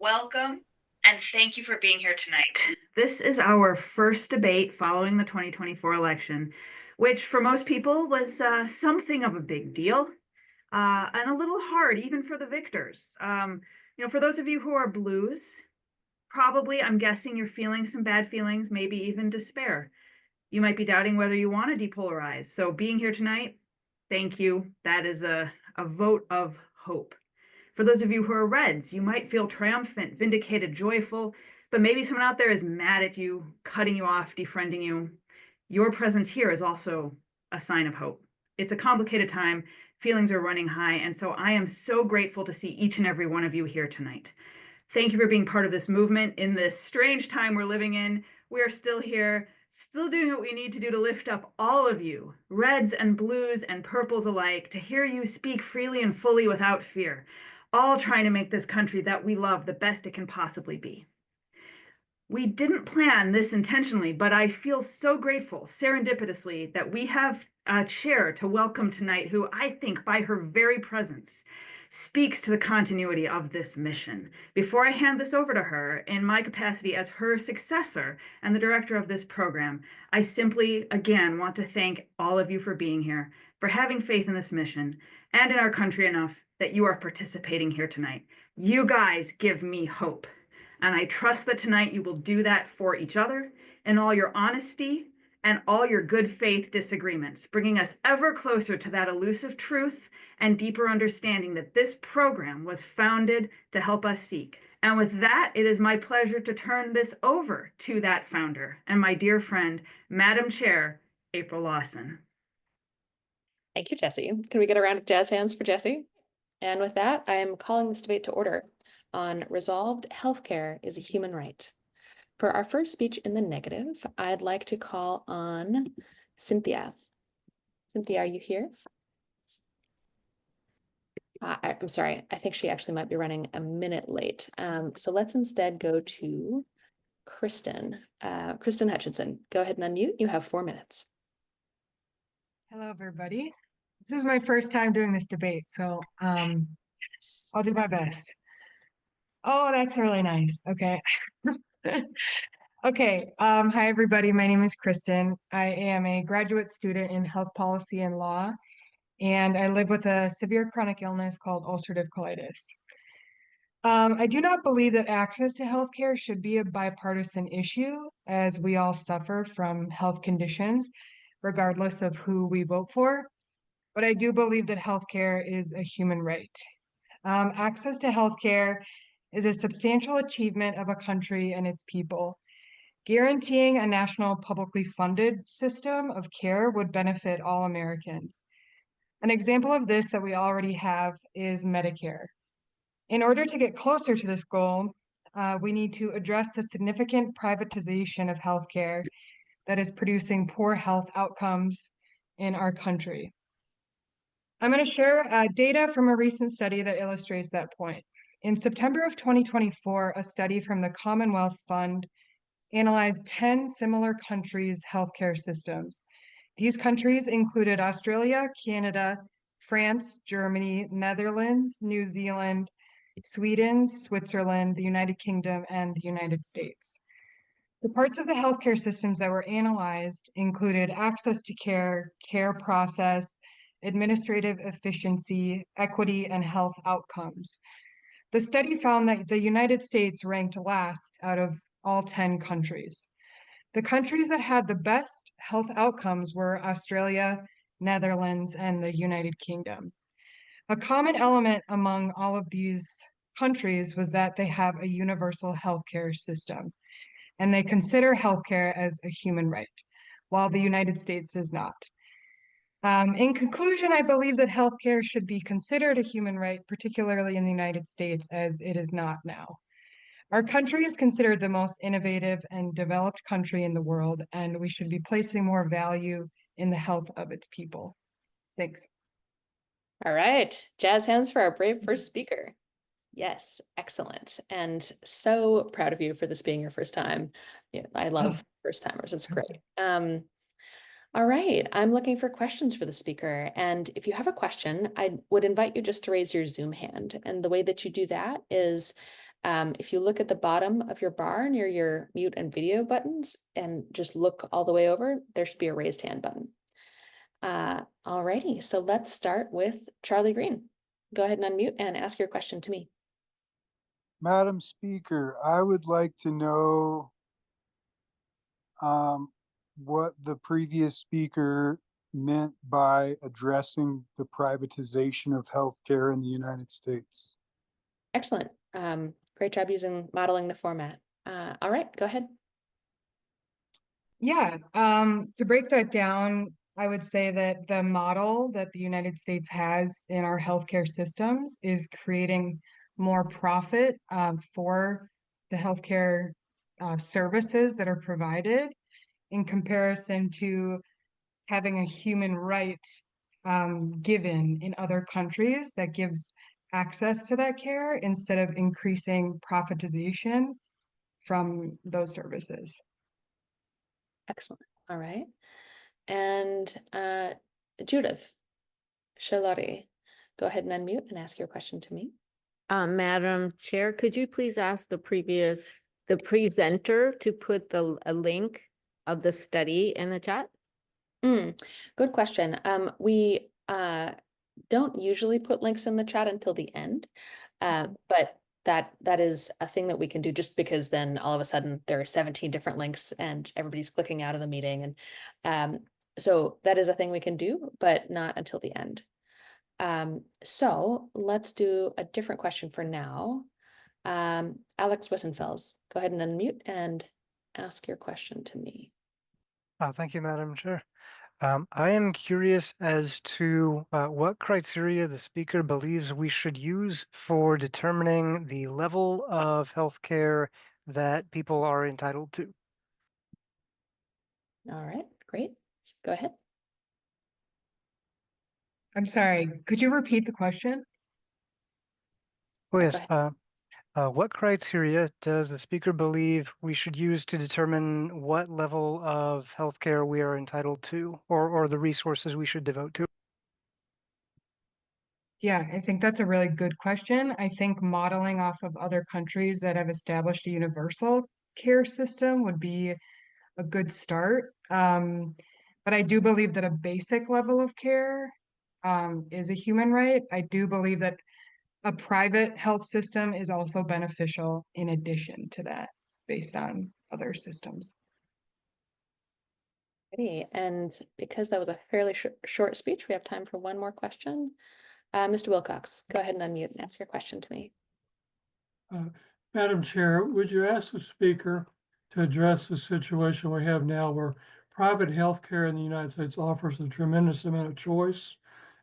Welcome, and thank you for being here tonight. This is our first debate following the 2024 election, which for most people was something of a big deal and a little hard, even for the victors. For those of you who are blues, probably I'm guessing you're feeling some bad feelings, maybe even despair. You might be doubting whether you want to depolarize. So being here tonight, thank you. That is a vote of hope. For those of you who are reds, you might feel triumphant, vindicated, joyful, but maybe someone out there is mad at you, cutting you off, defriending you. Your presence here is also a sign of hope. It's a complicated time. Feelings are running high. And so I am so grateful to see each and every one of you here tonight. Thank you for being part of this movement in this strange time we're living in. We are still here, still doing what we need to do to lift up all of you, reds and blues and purples alike, to hear you speak freely and fully without fear, all trying to make this country that we love the best it can possibly be. We didn't plan this intentionally, but I feel so grateful, serendipitously, that we have a chair to welcome tonight who I think by her very presence speaks to the continuity of this mission. Before I hand this over to her, in my capacity as her successor and the director of this program, I simply, again, want to thank all of you for being here, for having faith in this mission, and in our country enough that you are participating here tonight. You guys give me hope. And I trust that tonight you will do that for each other in all your honesty and all your good faith disagreements, bringing us ever closer to that elusive truth and deeper understanding that this program was founded to help us seek. And with that, it is my pleasure to turn this over to that founder and my dear friend, Madam Chair, April Lawson. Thank you, Jesse. Can we get a round of jazz hands for Jesse? And with that, I am calling this debate to order on resolved healthcare is a human right. For our first speech in the negative, I'd like to call on Cynthia. Cynthia, are you here? I'm sorry, I think she actually might be running a minute late. So let's instead go to Kristen. Kristen Hutchinson, go ahead and unmute. You have 4 minutes. Hello, everybody. This is my first time doing this debate, so I'll do my best. Oh, that's really nice. Okay. Okay. Hi, everybody. My name is Kristen. I am a graduate student in health policy and law, and I live with a severe chronic illness called ulcerative colitis. I do not believe that access to healthcare should be a bipartisan issue, as we all suffer from health conditions, regardless of who we vote for. But I do believe that healthcare is a human right. Access to healthcare is a substantial achievement of a country and its people. Guaranteeing a national publicly funded system of care would benefit all Americans. An example of this that we already have is Medicare. In order to get closer to this goal, we need to address the significant privatization of healthcare that is producing poor health outcomes in our country. I'm going to share data from a recent study that illustrates that point. In September of 2024, a study from the Commonwealth Fund analyzed 10 similar countries' healthcare systems. These countries included Australia, Canada, France, Germany, Netherlands, New Zealand, Sweden, Switzerland, the United Kingdom, and the United States. The parts of the healthcare systems that were analyzed included access to care, care process, administrative efficiency, equity, and health outcomes. The study found that the United States ranked last out of all 10 countries. The countries that had the best health outcomes were Australia, Netherlands, and the United Kingdom. A common element among all of these countries was that they have a universal healthcare system, and they consider healthcare as a human right, while the United States does not. In conclusion, I believe that healthcare should be considered a human right, particularly in the United States, as it is not now. Our country is considered the most innovative and developed country in the world, and we should be placing more value in the health of its people. Thanks. All right, jazz hands for our brave first speaker. Yes, excellent. And so proud of you for this being your first time. Yeah, I love first timers, it's great. All right, I'm looking for questions for the speaker. And if you have a question, I would invite you just to raise your Zoom hand. And the way that you do that is If you look at the bottom of your bar near your mute and video buttons and just look all the way over, there should be a raised hand button. Alrighty, so let's start with Charlie Green. Go ahead and unmute and ask your question to me. Madam Speaker, I would like to know what the previous speaker meant by addressing the privatization of healthcare in the United States. Excellent. Great job modeling the format. All right, go ahead. Yeah, to break that down, I would say that the model that the United States has in our healthcare systems is creating more profit for the healthcare services that are provided in comparison to having a human right given in other countries that gives access to that care instead of increasing profitization from those services. Excellent. All right. And Judith Charlotte, go ahead and unmute and ask your question to me. Madam Chair, could you please ask the presenter to put a link of the study in the chat? Good question. We don't usually put links in the chat until the end, but that is a thing that we can do, just because then all of a sudden there are 17 different links and everybody's clicking out of the meeting. And so that is a thing we can do, but not until the end. So let's do a different question for now. Alex Wissenfels, go ahead and unmute and ask your question to me. Thank you, Madam Chair. I am curious as to what criteria the speaker believes we should use for determining the level of healthcare that people are entitled to. All right, great. Go ahead. I'm sorry, could you repeat the question? Oh, Go yes. ahead. What criteria does the speaker believe we should use to determine what level of healthcare we are entitled to, or the resources we should devote to? Yeah, I think that's a really good question. I think modeling off of other countries that have established a universal care system would be a good start. But I do believe that a basic level of care is a human right. I do believe that a private health system is also beneficial in addition to that, based on other systems. And because that was a fairly short speech, we have time for one more question. Mr. Wilcox, go ahead and unmute and ask your question to me. Madam Chair, would you ask the speaker to address the situation we have now where private health care in the United States offers a tremendous amount of choice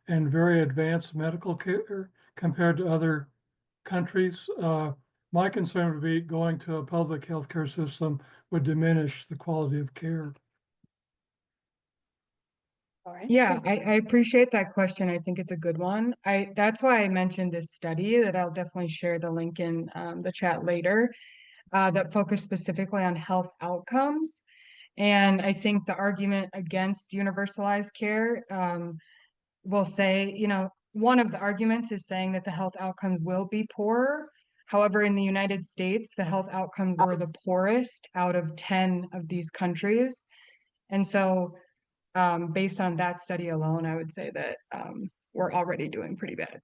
and very advanced medical care compared to other countries? My concern would be going to a public healthcare system would diminish the quality of care. All right. Yeah, great. I appreciate that question. I think it's a good one. That's why I mentioned this study that I'll definitely share the link in the chat later that focused specifically on health outcomes. And I think the argument against universalized care will say, one of the arguments is saying that the health outcomes will be poorer. However, in the United States, the health outcomes were the poorest out of 10 of these countries. And so based on that study alone, I would say that we're already doing pretty bad.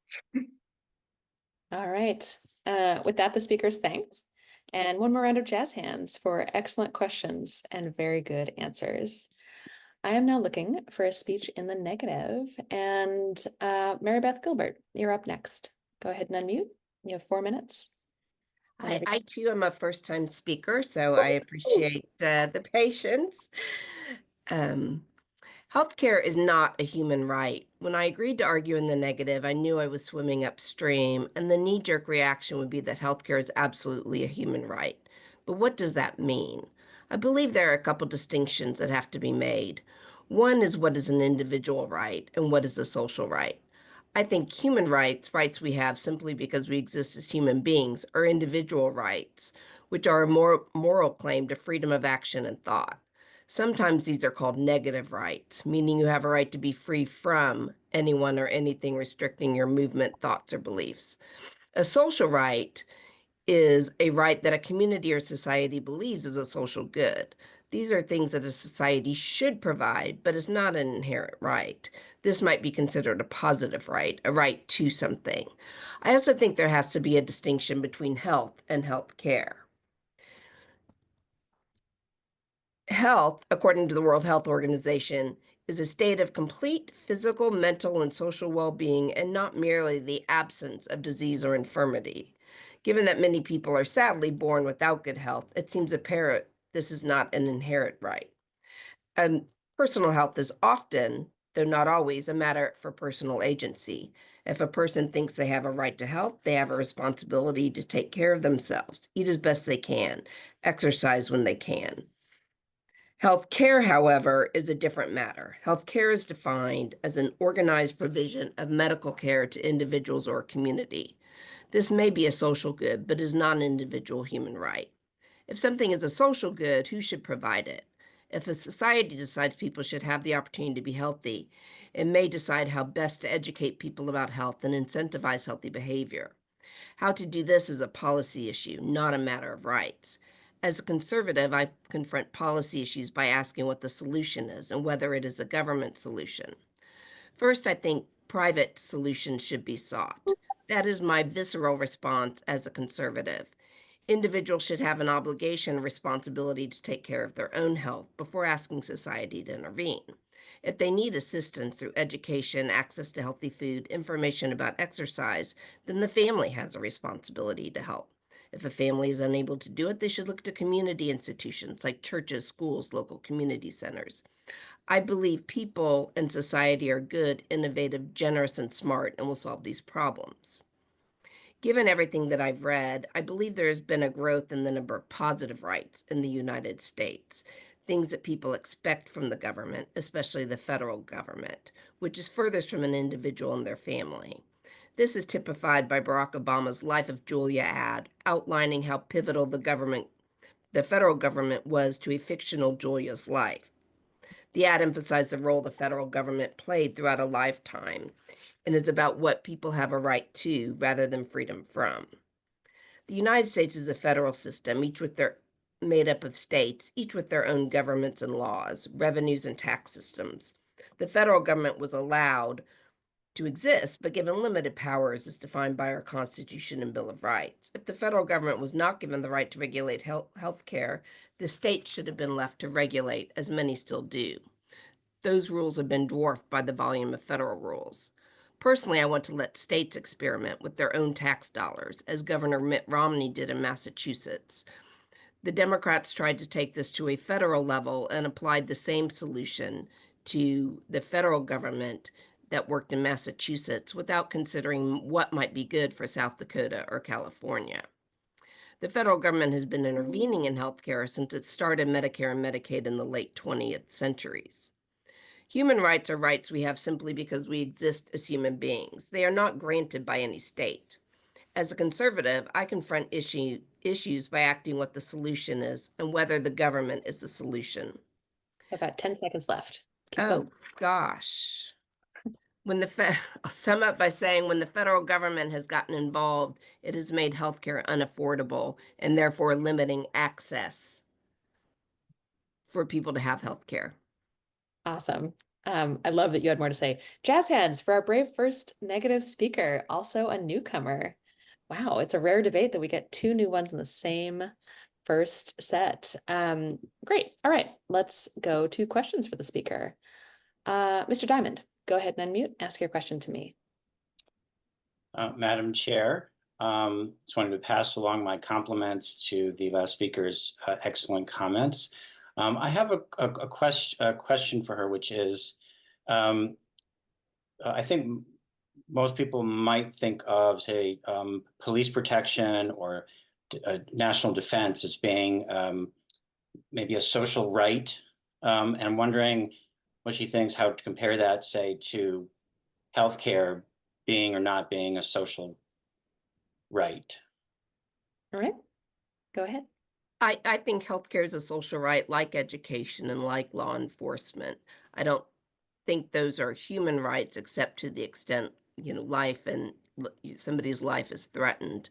All right. With that, the speaker's thanked. And one more round of jazz hands for excellent questions and very good answers. I am now looking for a speech in the negative, and Mary Beth Gilbert, you're up next. Go ahead and unmute. You have 4 minutes. I too am a first-time speaker, so I appreciate the patience. Healthcare is not a human right. When I agreed to argue in the negative, I knew I was swimming upstream, and the knee-jerk reaction would be that healthcare is absolutely a human right. But what does that mean? I believe there are a couple distinctions that have to be made. One is what is an individual right and what is a social right. I think human rights, rights we have simply because we exist as human beings, are individual rights, which are a more moral claim to freedom of action and thought. Sometimes these are called negative rights, meaning you have a right to be free from anyone or anything restricting your movement, thoughts, or beliefs. A social right is a right that a community or society believes is a social good. These are things that a society should provide, but is not an inherent right. This might be considered a positive right, a right to something. I also think there has to be a distinction between health and health care. Health, according to the World Health Organization, is a state of complete physical, mental, and social well-being, and not merely the absence of disease or infirmity. Given that many people are sadly born without good health, it seems apparent this is not an inherent right. Personal health is often, though not always, a matter for personal agency. If a person thinks they have a right to health, they have a responsibility to take care of themselves, eat as best they can, exercise when they can. Health care, however, is a different matter. Health care is defined as an organized provision of medical care to individuals or a community. This may be a social good, but is not an individual human right. If something is a social good, who should provide it? If a society decides people should have the opportunity to be healthy, it may decide how best to educate people about health and incentivize healthy behavior. How to do this is a policy issue, not a matter of rights. As a conservative, I confront policy issues by asking what the solution is and whether it is a government solution. First, I think private solutions should be sought. That is my visceral response as a conservative. Individuals should have an obligation and responsibility to take care of their own health before asking society to intervene. If they need assistance through education, access to healthy food, information about exercise, then the family has a responsibility to help. If a family is unable to do it, they should look to community institutions like churches, schools, local community centers. I believe people and society are good, innovative, generous, and smart, and will solve these problems. Given everything that I've read, I believe there has been a growth in the number of positive rights in the United States, things that people expect from the government, especially the federal government, which is furthest from an individual and their family. This is typified by Barack Obama's Life of Julia ad, outlining how pivotal the federal government was to a fictional Julia's life. The ad emphasized the role the federal government played throughout a lifetime and is about what people have a right to rather than freedom from. The United States is a federal system, made up of states, each with their own governments and laws, revenues and tax systems. The federal government was allowed to exist, but given limited powers as defined by our Constitution and Bill of Rights. If the federal government was not given the right to regulate health care, the states should have been left to regulate, as many still do. Those rules have been dwarfed by the volume of federal rules. Personally, I want to let states experiment with their own tax dollars, as Governor Mitt Romney did in Massachusetts. The Democrats tried to take this to a federal level and applied the same solution to the federal government that worked in Massachusetts without considering what might be good for South Dakota or California. The federal government has been intervening in healthcare since it started Medicare and Medicaid in the late 20th centuries. Human rights are rights we have simply because we exist as human beings. They are not granted by any state. As a conservative, I confront issues by acting what the solution is and whether the government is the solution. About 10 seconds left. Keep Oh, going. gosh. I'll sum up by saying when the federal government has gotten involved, it has made healthcare unaffordable and therefore limiting access for people to have healthcare. Awesome. I love that you had more to say. Jazz hands for our brave first negative speaker, also a newcomer. Wow, it's a rare debate that we get two new ones in the same first set. Great. All right, let's go to questions for the speaker. Mr. Diamond, go ahead and unmute. Ask your question to me. Madam Chair, just wanted to pass along my compliments to the last speaker's excellent comments. I have a question for her, which is, I think most people might think of, say, police protection or national defense as being maybe a social right, and wondering what she thinks, how to compare that, say, to healthcare being or not being a social right. All right, go ahead. I think healthcare is a social right, like education and like law enforcement. I don't think those are human rights, except to the extent, life and somebody's life is threatened.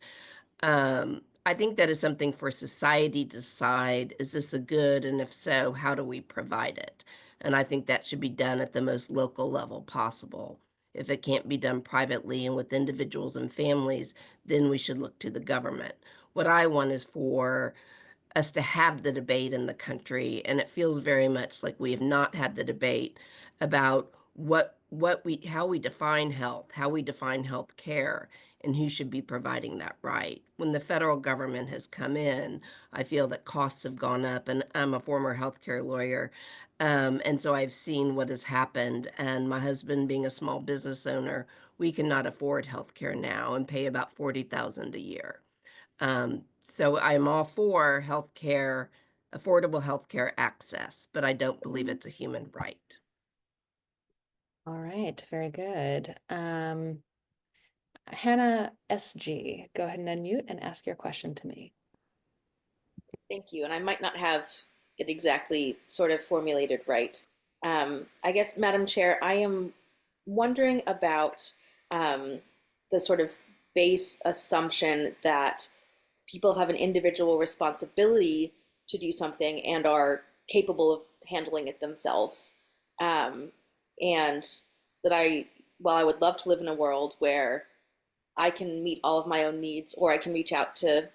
I I think that is something for society to decide, is this a good? And if so, how do we provide it? And I think that should be done at the most local level possible. If it can't be done privately and with individuals and families, then we should look to the government. What I want is for us to have the debate in the country, and it feels very much like we have not had the debate about how we define health, how we define health care, and who should be providing that right. When the federal government has come in, I feel that costs have gone up, and I'm a former healthcare lawyer, and so I've seen what has happened. And my husband, being a small business owner, we cannot afford healthcare now and pay about $40,000 a year. So I'm all for healthcare, affordable healthcare access, but I don't believe it's a human right. All right, very good. Hannah SG, go ahead and unmute and ask your question to me. Thank you. And I might not have it exactly sort of formulated right. I guess, Madam Chair, I am wondering about the sort of base assumption that people have an individual responsibility to do something and are capable of handling it themselves. And that while I would love to live in a world where I can meet all of my own needs, or I can reach out to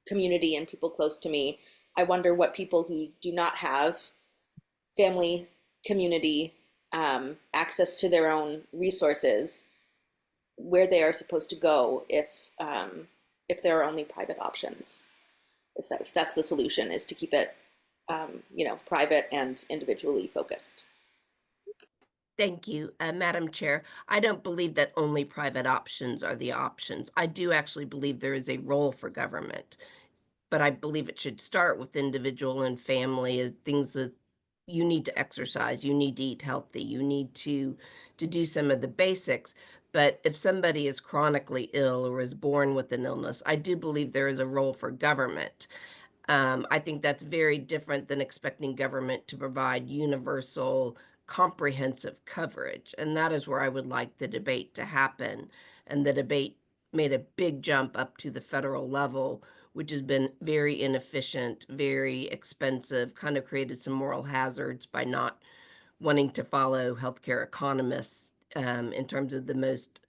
community and people close to me, I wonder what people who do not have family, community, access to their own resources, where they are supposed to go if there are only private options. If that's the solution, is to keep it, private and individually focused. Thank you, Madam Chair. I don't believe that only private options are the options. I do actually believe there is a role for government, but I believe it should start with individual and family as things that you need to exercise, you need to eat healthy, you need to do some of the basics. But if somebody is chronically ill or is born with an illness, I do believe there is a role for government. I think that's very different than expecting government to provide universal, comprehensive coverage. And that is where I would like the debate to happen. And the debate made a big jump up to the federal level, which has been very inefficient, very expensive, kind of created some moral hazards by not wanting to follow healthcare economists in terms of the most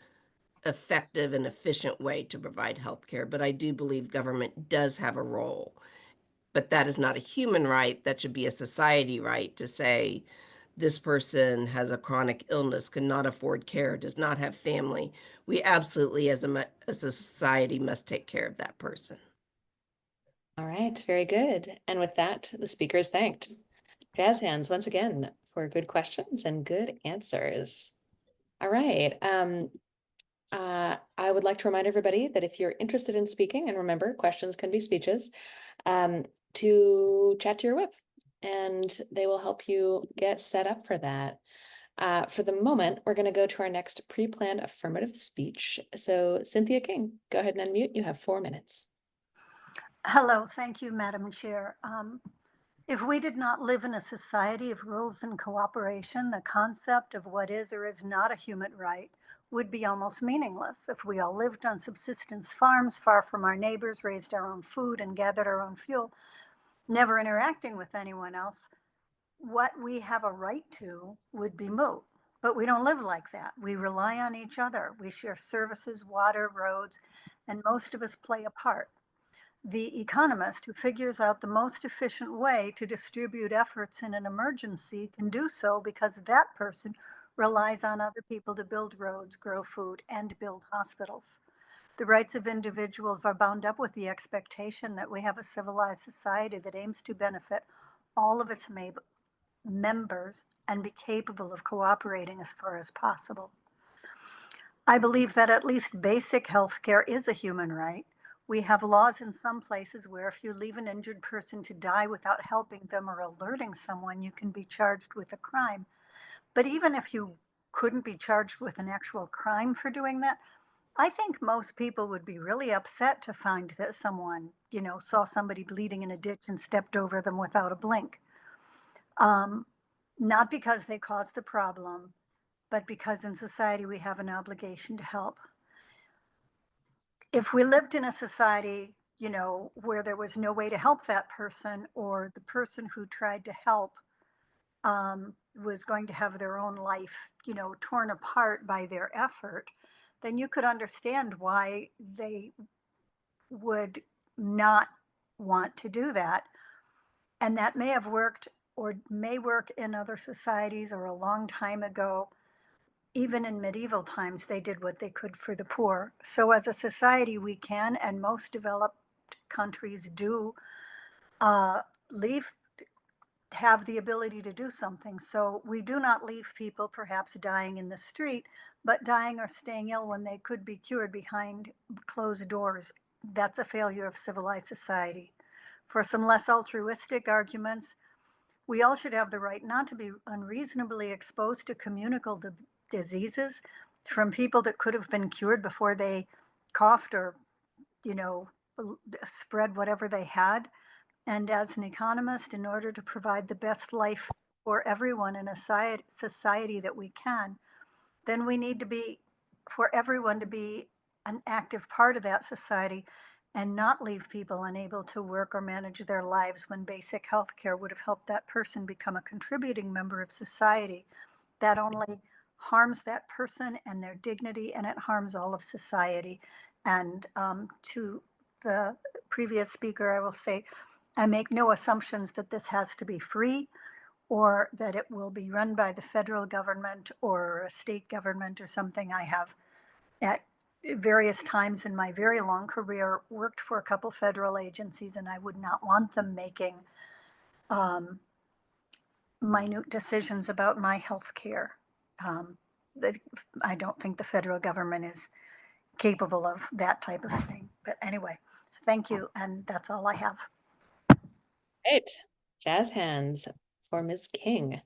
effective and efficient way to provide healthcare. But I do believe government does have a role. But that is not a human right. That should be a society right to say this person has a chronic illness, cannot afford care, does not have family. We absolutely, as a society, must take care of that person. All right, very good. And with that, the speaker is thanked. Jazz hands once again for good questions and good answers. All right. I would like to remind everybody that if you're interested in speaking, and remember, questions can be speeches, to chat to your whip, and they will help you get set up for that. For the moment, we're going to go to our next pre-planned affirmative speech. So Cynthia King, go ahead and unmute. You have 4 minutes. Hello, thank you, Madam Chair. If we did not live in a society of rules and cooperation, the concept of what is or is not a human right would be almost meaningless. If we all lived on subsistence farms far from our neighbors, raised our own food, and gathered our own fuel, never interacting with anyone else, what we have a right to would be moot. But we don't live like that. We rely on each other. We share services, water, roads, and most of us play a part. The economist who figures out the most efficient way to distribute efforts in an emergency can do so because that person relies on other people to build roads, grow food, and build hospitals. The rights of individuals are bound up with the expectation that we have a civilized society that aims to benefit all of its members and be capable of cooperating as far as possible. I believe that at least basic health care is a human right. We have laws in some places where if you leave an injured person to die without helping them or alerting someone, you can be charged with a crime. But even if you couldn't be charged with an actual crime for doing that, I think most people would be really upset to find that someone, saw somebody bleeding in a ditch and stepped over them without a blink. Not because they caused the problem, but because in society we have an obligation to help. If we lived in a society you know, where there was no way to help that person, or the person who tried to help was going to have their own life, you know, torn apart by their effort, then you could understand why they would not want to do that. And that may have worked or may work in other societies, or a long time ago. Even in medieval times, they did what they could for the poor. So, as a society, we can, and most developed countries do, leave, have the ability to do something. So, we do not leave people perhaps dying in the street, but dying or staying ill when they could be cured behind closed doors. That's a failure of civilized society. For some less altruistic arguments, we all should have the right not to be unreasonably exposed to communicable diseases from people that could have been cured before they coughed or, you know, spread whatever they had. And as an economist, in order to provide the best life for everyone in a society that we can, then we need to be, for everyone to be an active part of that society, and not leave people unable to work or manage their lives when basic health care would have helped that person become a contributing member of society. That only harms that person and their dignity, and it harms all of society. And to the previous speaker, I will say, I make no assumptions that this has to be free, or that it will be run by the federal government or a state government or something. I have, at various times in my very long career, worked for a couple federal agencies, and I would not want them making minute decisions about my health care. Um, I don't think the federal government is capable of that type of thing. But anyway, thank you, and that's all I have. Great. Jazz hands for Ms. King.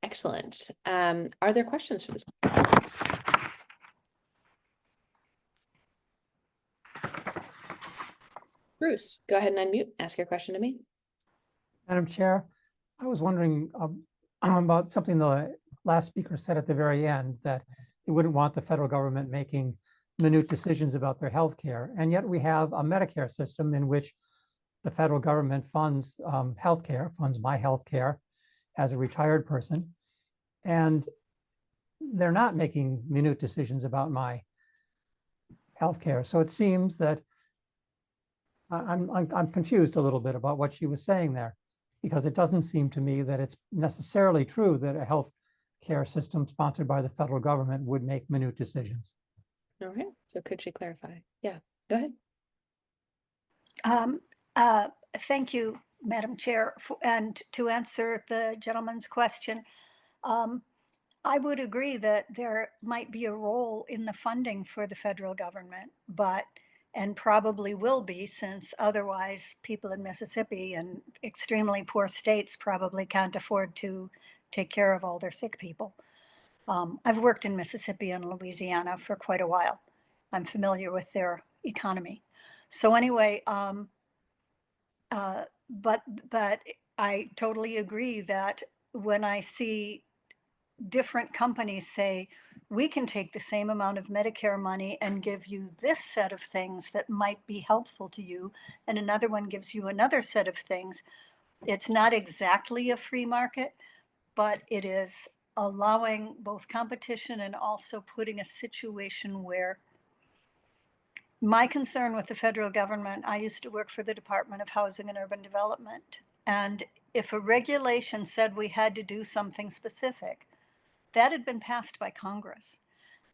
Excellent. Are there questions for this? Bruce, go ahead and unmute. Ask your question to me. Madam Chair, I was wondering about something the last speaker said at the very end, that they wouldn't want the federal government making minute decisions about their health care. And yet we have a Medicare system in which the federal government funds health care, funds my health care as a retired person. And they're not making minute decisions about my health care. So it seems that I'm confused a little bit about what she was saying there, because it doesn't seem to me that it's necessarily true that a health care system sponsored by the federal government would make minute decisions. All right. So could she clarify? Yeah, go ahead. Thank you, Madam Chair. And to answer the gentleman's question, I would agree that there might be a role in the funding for the federal government, and probably will be, since otherwise people in Mississippi and extremely poor states probably can't afford to take care of all their sick people. I've worked in Mississippi and Louisiana for quite a while. I'm familiar with their economy. So anyway, but I totally agree that when I see different companies say, we can take the same amount of Medicare money and give you this set of things that might be helpful to you, and another one gives you another set of things, it's not exactly a free market, but it is allowing both competition and also putting a situation where, my concern with the federal government, I used to work for the Department of Housing and Urban Development. And if a regulation said we had to do something specific, that had been passed by Congress.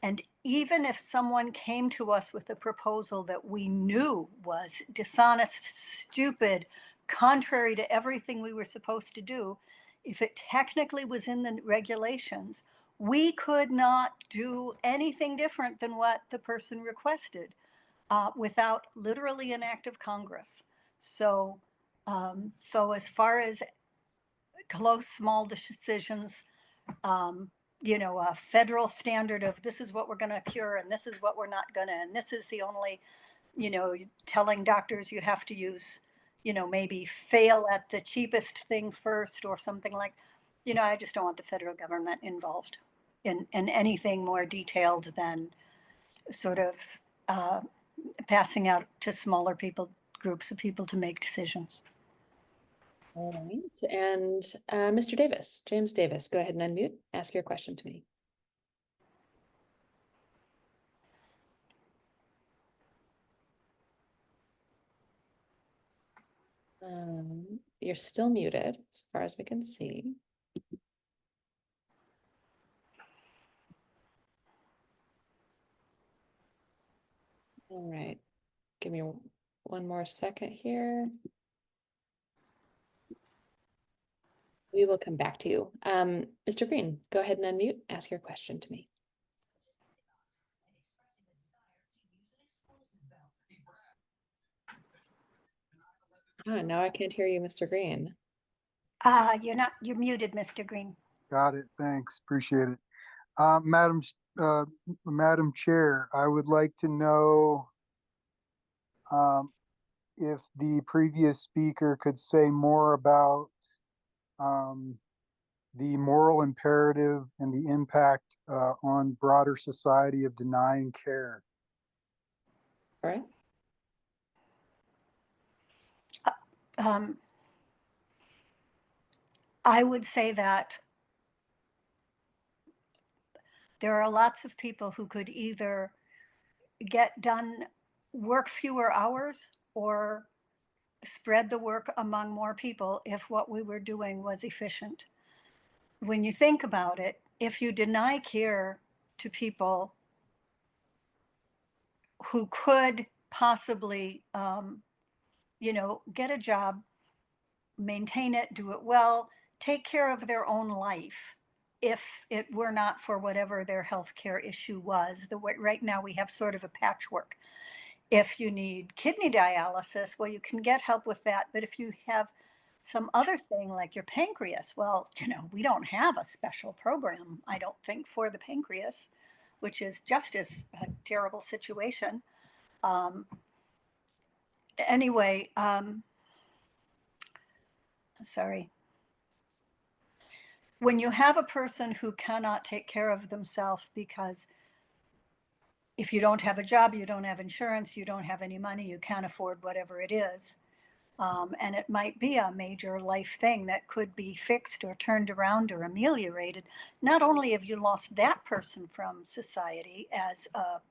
And even if someone came to us with a proposal that we knew was dishonest, stupid, contrary to everything we were supposed to do, if it technically was in the regulations, we could not do anything different than what the person requested without literally an act of Congress. So, so as far as close, small decisions, you know, a federal standard of this is what we're going to cure and this is what we're not going to, and this is the only, you know, telling doctors you have to use, you know, maybe fail at the cheapest thing first or something like, you know, I just don't want the federal government involved in anything more detailed than sort of passing out to smaller people groups of people to make decisions. All right, and Mr. Davis, James Davis, go ahead and unmute, ask your question to me. You're still muted as far as we can see. All right, give me one more second here. We will come back to you. Mr. Green, go ahead and unmute, ask your question to me. Now I can't hear you, Mr. Green. You're muted, Mr. Green. Got it. Thanks. Appreciate it. Madam Chair, I would like to know if the previous speaker could say more about the moral imperative and the impact on broader society of denying care. All right. I would say that there are lots of people who could either work fewer hours or spread the work among more people if what we were doing was efficient. When you think about it, if you deny care to people who could possibly, get a job, maintain it, do it well, take care of their own life, if it were not for whatever their health care issue was. Right now we have sort of a patchwork. If you need kidney dialysis, well, you can get help with that. But if you have some other thing like your pancreas, well, we don't have a special program, I don't think, for the pancreas, which is just as a terrible situation. Anyway, sorry. When you have a person who cannot take care of themselves because if you don't have a job, you don't have insurance, you don't have any money, you can't afford whatever it is. And it might be a major life thing that could be fixed or turned around or ameliorated. Not only have you lost that person from society as a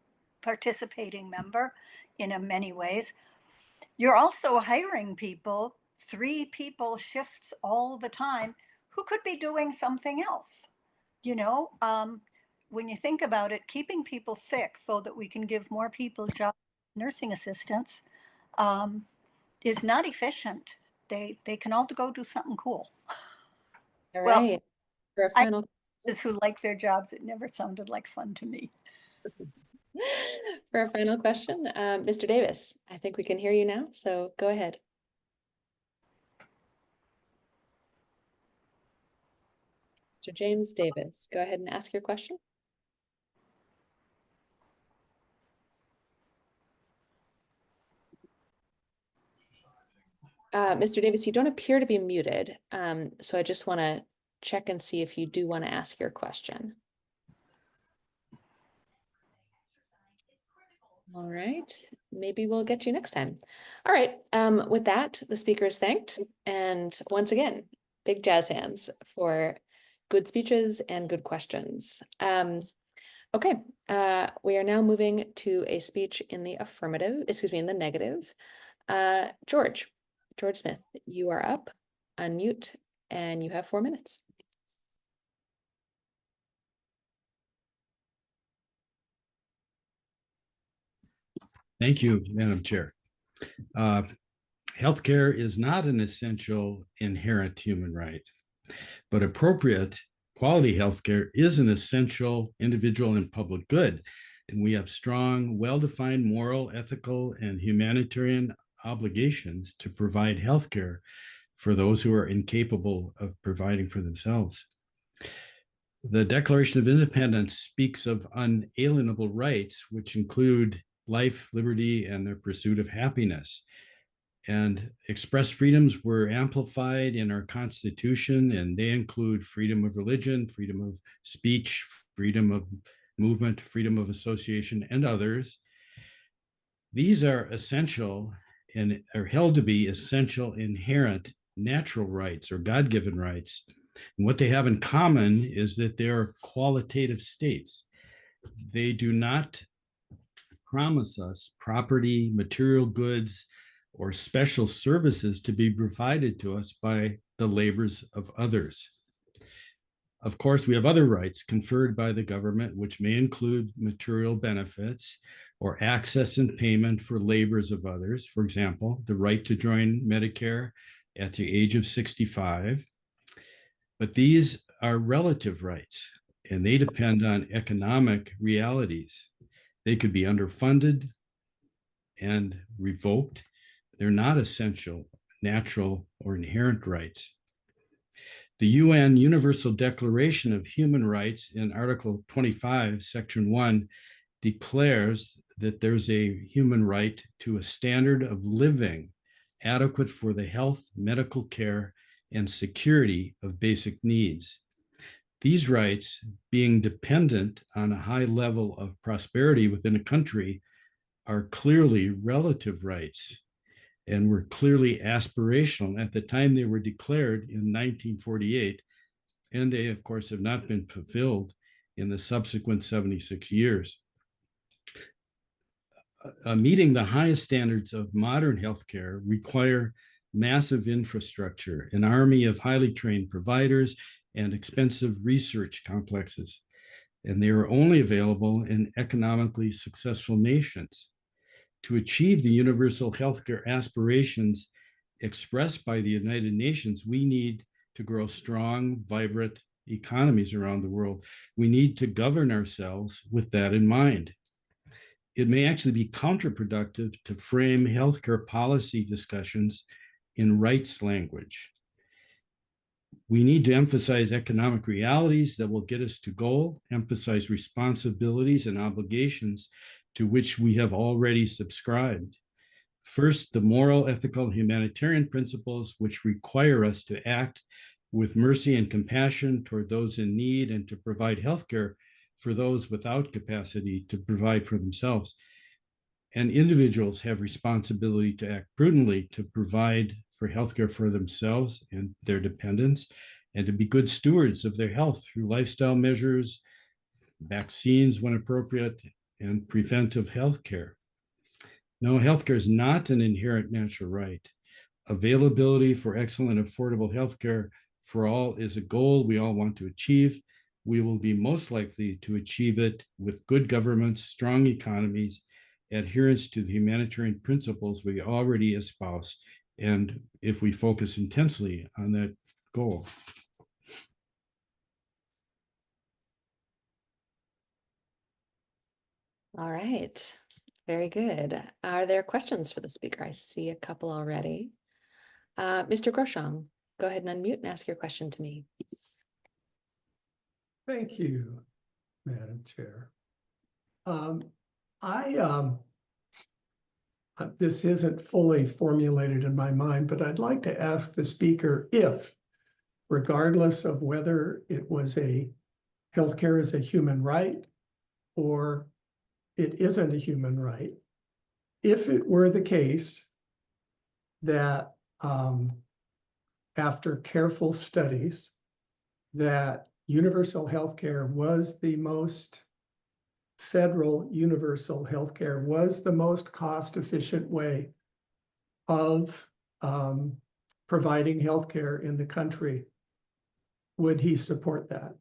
participating member in many ways, you're also hiring people, 3 people shifts all the time, who could be doing something else. When you think about it, keeping people sick so that we can give more people jobs, nursing assistants, is not efficient. They can all go do something cool. All Well, right. For a final who like their jobs, it never sounded like fun to me. For a final question, Mr. Davis, I think we can hear you now, so go ahead. Mr. James Davis, go ahead and ask your question. Mr. Davis, you don't appear to be muted, so I just want to check and see if you do want to ask your question. All right, maybe we'll get you next time. All right, with that, the speaker is thanked. And once again, big jazz hands for good speeches and good questions. Okay, we are now moving to a speech in the affirmative, in the negative. George Smith, you are up, unmute, and you have 4 minutes. Thank you, Madam Chair. Healthcare is not an essential inherent human right, but appropriate quality healthcare is an essential individual and public good. And we have strong, well-defined moral, ethical, and humanitarian obligations to provide healthcare for those who are incapable of providing for themselves. The Declaration of Independence speaks of unalienable rights, which include life, liberty, and the pursuit of happiness. And express freedoms were amplified in our Constitution, and they include freedom of religion, freedom of speech, freedom of movement, freedom of association, and others. These are essential and are held to be essential, inherent, natural rights or God-given rights. And what they have in common is that they're qualitative states. They do not promise us property, material goods, or special services to be provided to us by the labors of others. Of course, we have other rights conferred by the government, which may include material benefits or access and payment for labors of others. For example, the right to join Medicare at the age of 65. But these are relative rights, and they depend on economic realities. They could be underfunded and revoked. They're not essential, natural, or inherent rights. The UN Universal Declaration of Human Rights in Article 25, Section 1, declares that there's a human right to a standard of living adequate for the health, medical care, and security of basic needs. These rights, being dependent on a high level of prosperity within a country, are clearly relative rights and were clearly aspirational at the time they were declared in 1948. And they, of course, have not been fulfilled in the subsequent 76 years. Meeting the highest standards of modern healthcare require massive infrastructure, an army of highly trained providers, and expensive research complexes. And they are only available in economically successful nations. To achieve the universal healthcare aspirations expressed by the United Nations, we need to grow strong, vibrant economies around the world. We need to govern ourselves with that in mind. It may actually be counterproductive to frame healthcare policy discussions in rights language. We need to emphasize economic realities that will get us to goal, emphasize responsibilities and obligations to which we have already subscribed. First, the moral, ethical, humanitarian principles which require us to act with mercy and compassion toward those in need and to provide healthcare for those without capacity to provide for themselves. And individuals have responsibility to act prudently to provide for healthcare for themselves and their dependents, and to be good stewards of their health through lifestyle measures, vaccines when appropriate, and preventive healthcare. No, healthcare is not an inherent natural right. Availability for excellent, affordable healthcare for all is a goal we all want to achieve. We will be most likely to achieve it with good governments, strong economies, adherence to the humanitarian principles we already espouse, and if we focus intensely on that goal. All right, very good. Are there questions for the speaker? I see a couple already. Mr. Groshong, go ahead and unmute and ask your question to me. Thank you, Madam Chair. This isn't fully formulated in my mind, but I'd like to ask the speaker if, regardless of whether it was healthcare is a human right or it isn't a human right, if it were the case that after careful studies that universal healthcare was the most federal universal healthcare was the most cost-efficient way of providing healthcare in the country, would he support that?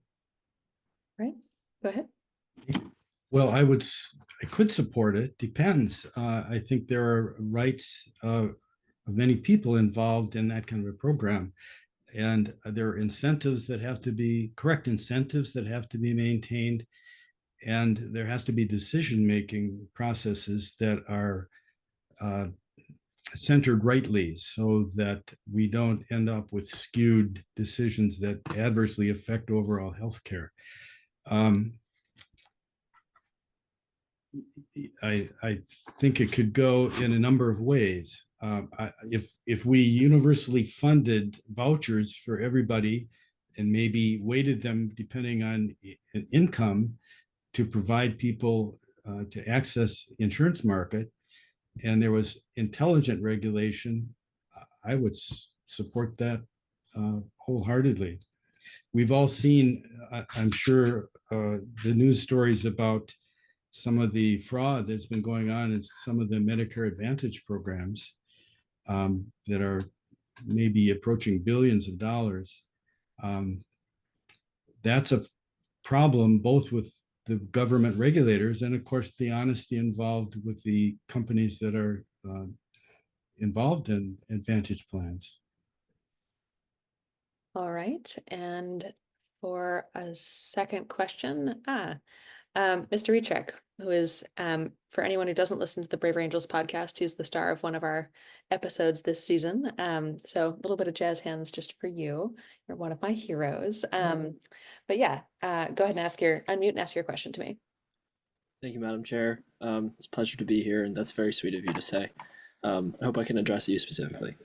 Right, go ahead. Well, I could support it. Depends. I think there are rights of many people involved in that kind of a program. And there are incentives that have to be, correct incentives that have to be maintained. And there has to be decision-making processes that are centered rightly so that we don't end up with skewed decisions that adversely affect overall healthcare. I think it could go in a number of ways. If we universally funded vouchers for everybody and maybe weighted them depending on an income to provide people to access insurance market, and there was intelligent regulation, I would support that wholeheartedly. We've all seen, I'm sure, the news stories about some of the fraud that's been going on in some of the Medicare Advantage programs that are maybe approaching billions of dollars. That's a problem both with the government regulators and, of course, the honesty involved with the companies that are involved in Advantage plans. All right. And for a second question, Mr. Recheck, who is, for anyone who doesn't listen to the Brave Angels podcast, he's the star of one of our episodes this season. So a little bit of jazz hands just for you. You're one of my heroes. But yeah, go ahead and unmute and ask your question to me. Thank you, Madam Chair. It's a pleasure to be here, and that's very sweet of you to say. I hope I can address you specifically.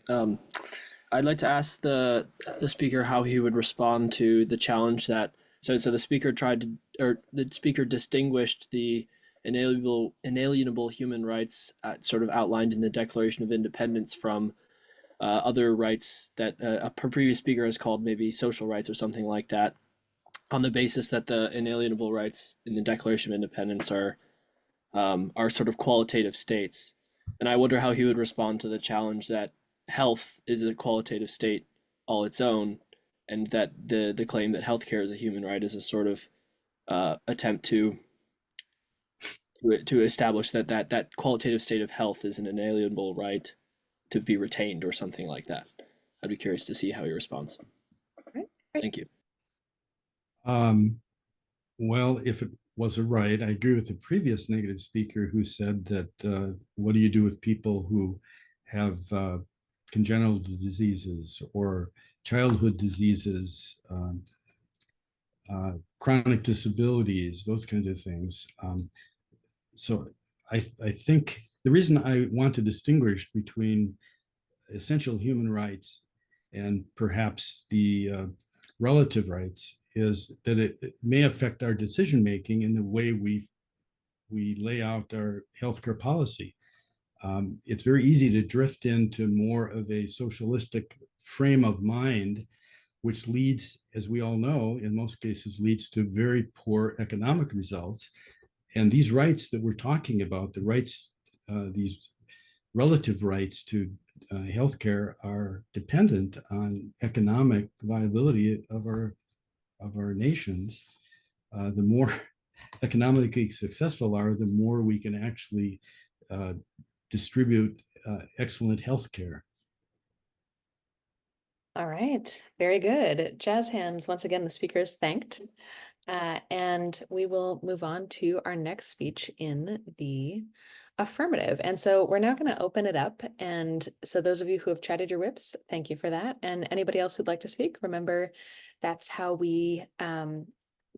I'd like to ask the speaker how he would respond to the challenge that so the speaker distinguished the inalienable human rights sort of outlined in the Declaration of Independence from other rights that a previous speaker has called maybe social rights or something like that, on the basis that the inalienable rights in the Declaration of Independence are sort of qualitative states. And I wonder how he would respond to the challenge that health is a qualitative state all its own, and that the claim that healthcare is a human right is a sort of attempt to establish that qualitative state of health is an inalienable right to be retained or something like that. I'd be curious to see how he responds. Great. Thank you. Well, if it was a right, I agree with the previous negative speaker who said that what do you do with people who have congenital diseases or childhood diseases, chronic disabilities, those kinds of things. So I think the reason I want to distinguish between essential human rights and perhaps the relative rights is that it may affect our decision making in the way we lay out our healthcare policy. It's very easy to drift into more of a socialistic frame of mind, which leads, as we all know, in most cases leads to very poor economic results. And these rights that we're talking about, the rights, these relative rights to healthcare, are dependent on economic viability of our nations. The more economically successful are, the more we can actually distribute excellent healthcare. All right, very good. Jazz hands. Once again, the speaker is thanked. And we will move on to our next speech in the affirmative. And so we're now going to open it up. And so those of you who have chatted your whips, thank you for that. And anybody else who'd like to speak, remember that's how we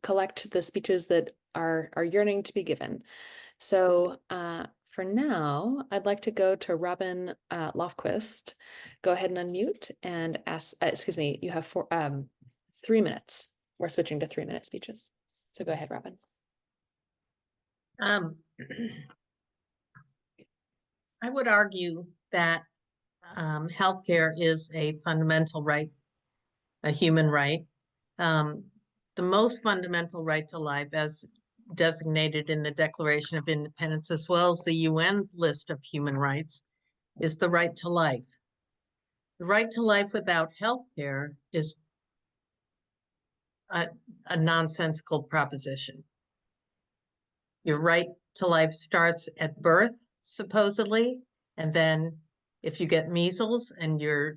collect the speeches that are yearning to be given. So for now, I'd like to go to Robin Lofquist. Go ahead and unmute and ask, excuse me, you have 3 minutes. We're switching to 3-minute speeches. So go ahead, Robin. I would argue that healthcare is a fundamental right, a human right. The most fundamental right to life, as designated in the Declaration of Independence, as well as the UN list of human rights, is the right to life. The right to life without healthcare is a nonsensical proposition. Your right to life starts at birth, supposedly, and then if you get measles and you're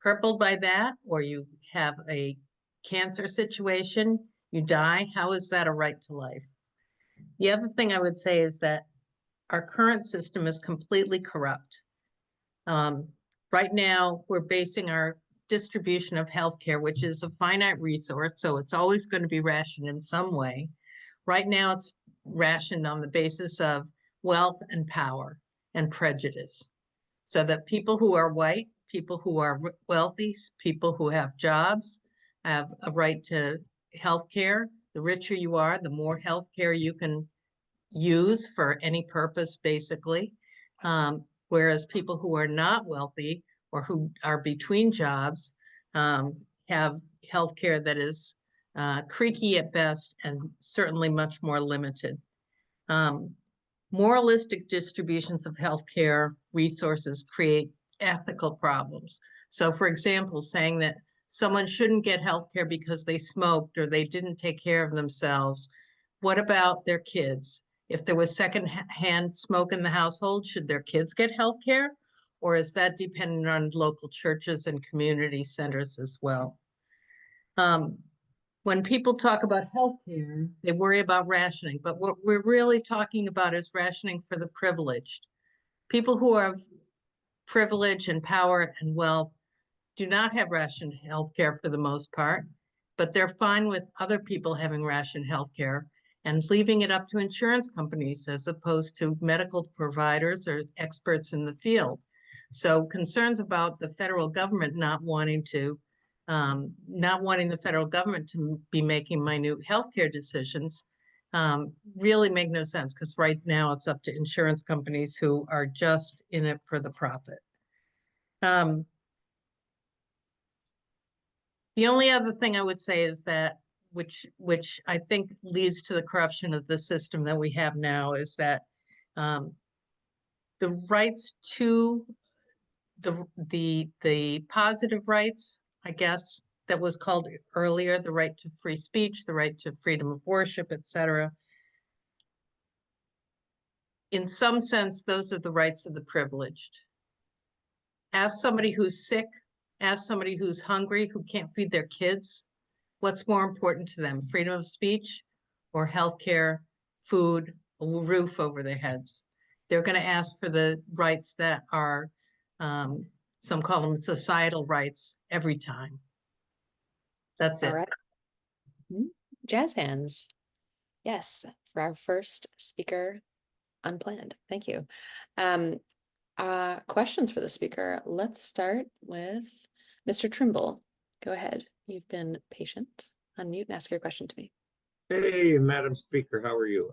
crippled by that, or you have a cancer situation, you die. How is that a right to life? The other thing I would say is that our current system is completely corrupt. Right now, we're basing our distribution of healthcare, which is a finite resource, so it's always going to be rationed in some way. Right now, it's rationed on the basis of wealth and power and prejudice, so that people who are white, people who are wealthy, people who have jobs have a right to healthcare. The richer you are, the more healthcare you can use for any purpose, basically. Whereas people who are not wealthy or who are between jobs have healthcare that is creaky at best and certainly much more limited. Moralistic distributions of healthcare resources create ethical problems. So, for example, saying that someone shouldn't get healthcare because they smoked or they didn't take care of themselves. What about their kids? If there was secondhand smoke in the household, should their kids get healthcare? Or is that dependent on local churches and community centers as well? When people talk about healthcare, they worry about rationing, but what we're really talking about is rationing for the privileged. People who have privilege and power and wealth do not have rationed healthcare for the most part, but they're fine with other people having rationed healthcare and leaving it up to insurance companies as opposed to medical providers or experts in the field. So concerns about the federal government not wanting the federal government to be making minute healthcare decisions really make no sense, because right now it's up to insurance companies who are just in it for the profit. The only other thing I would say is that, which I think leads to the corruption of the system that we have now, is that the rights to the positive rights, I guess, that was called earlier, the right to free speech, the right to freedom of worship, etc. In some sense, those are the rights of the privileged. Ask somebody who's sick, ask somebody who's hungry, who can't feed their kids, what's more important to them, freedom of speech or healthcare, food, a roof over their heads? They're going to ask for the rights that are, some call them societal rights, every time. That's it. All right. Jazz hands. Yes, for our first speaker, unplanned. Thank you. Questions for the speaker. Let's start with Mr. Trimble. Go ahead. You've been patient. Unmute and ask your question to me. Hey, Madam Speaker, how are you?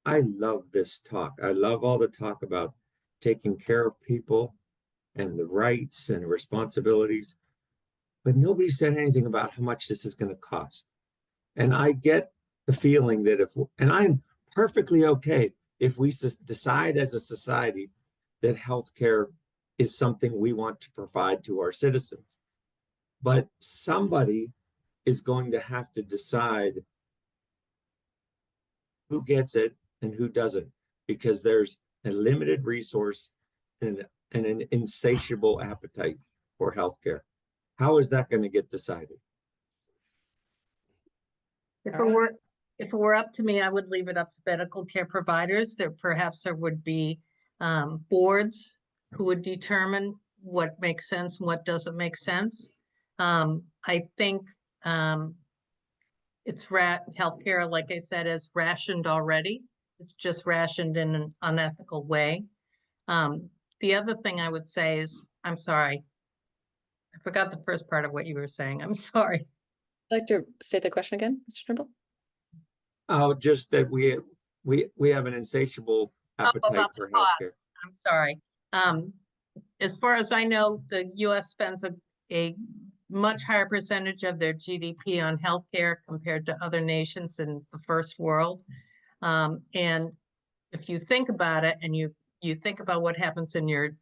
I love this talk. I love all the talk about taking care of people and the rights and responsibilities, but nobody said anything about how much this is going to cost. And I get the feeling that and I'm perfectly okay if we decide as a society that healthcare is something we want to provide to our citizens. But somebody is going to have to decide who gets it and who doesn't, because there's a limited resource and an insatiable appetite for healthcare. How is that going to get decided? If it were up to me, I would leave it up to medical care providers. Perhaps there would be boards who would determine what makes sense and what doesn't make sense. I think it's healthcare, like I said, is rationed already. It's just rationed in an unethical way. The other thing I would say is, I'm sorry, I forgot the first part of what you were saying. I'm sorry. I'd like to state the question again, Mr. Trimble. Oh, just that we have an insatiable appetite about for the cost. healthcare. I'm sorry. As far as I know, the U.S. spends a much higher percentage of their GDP on healthcare compared to other nations in the first world. And if you think about it, and you think about what happens in your,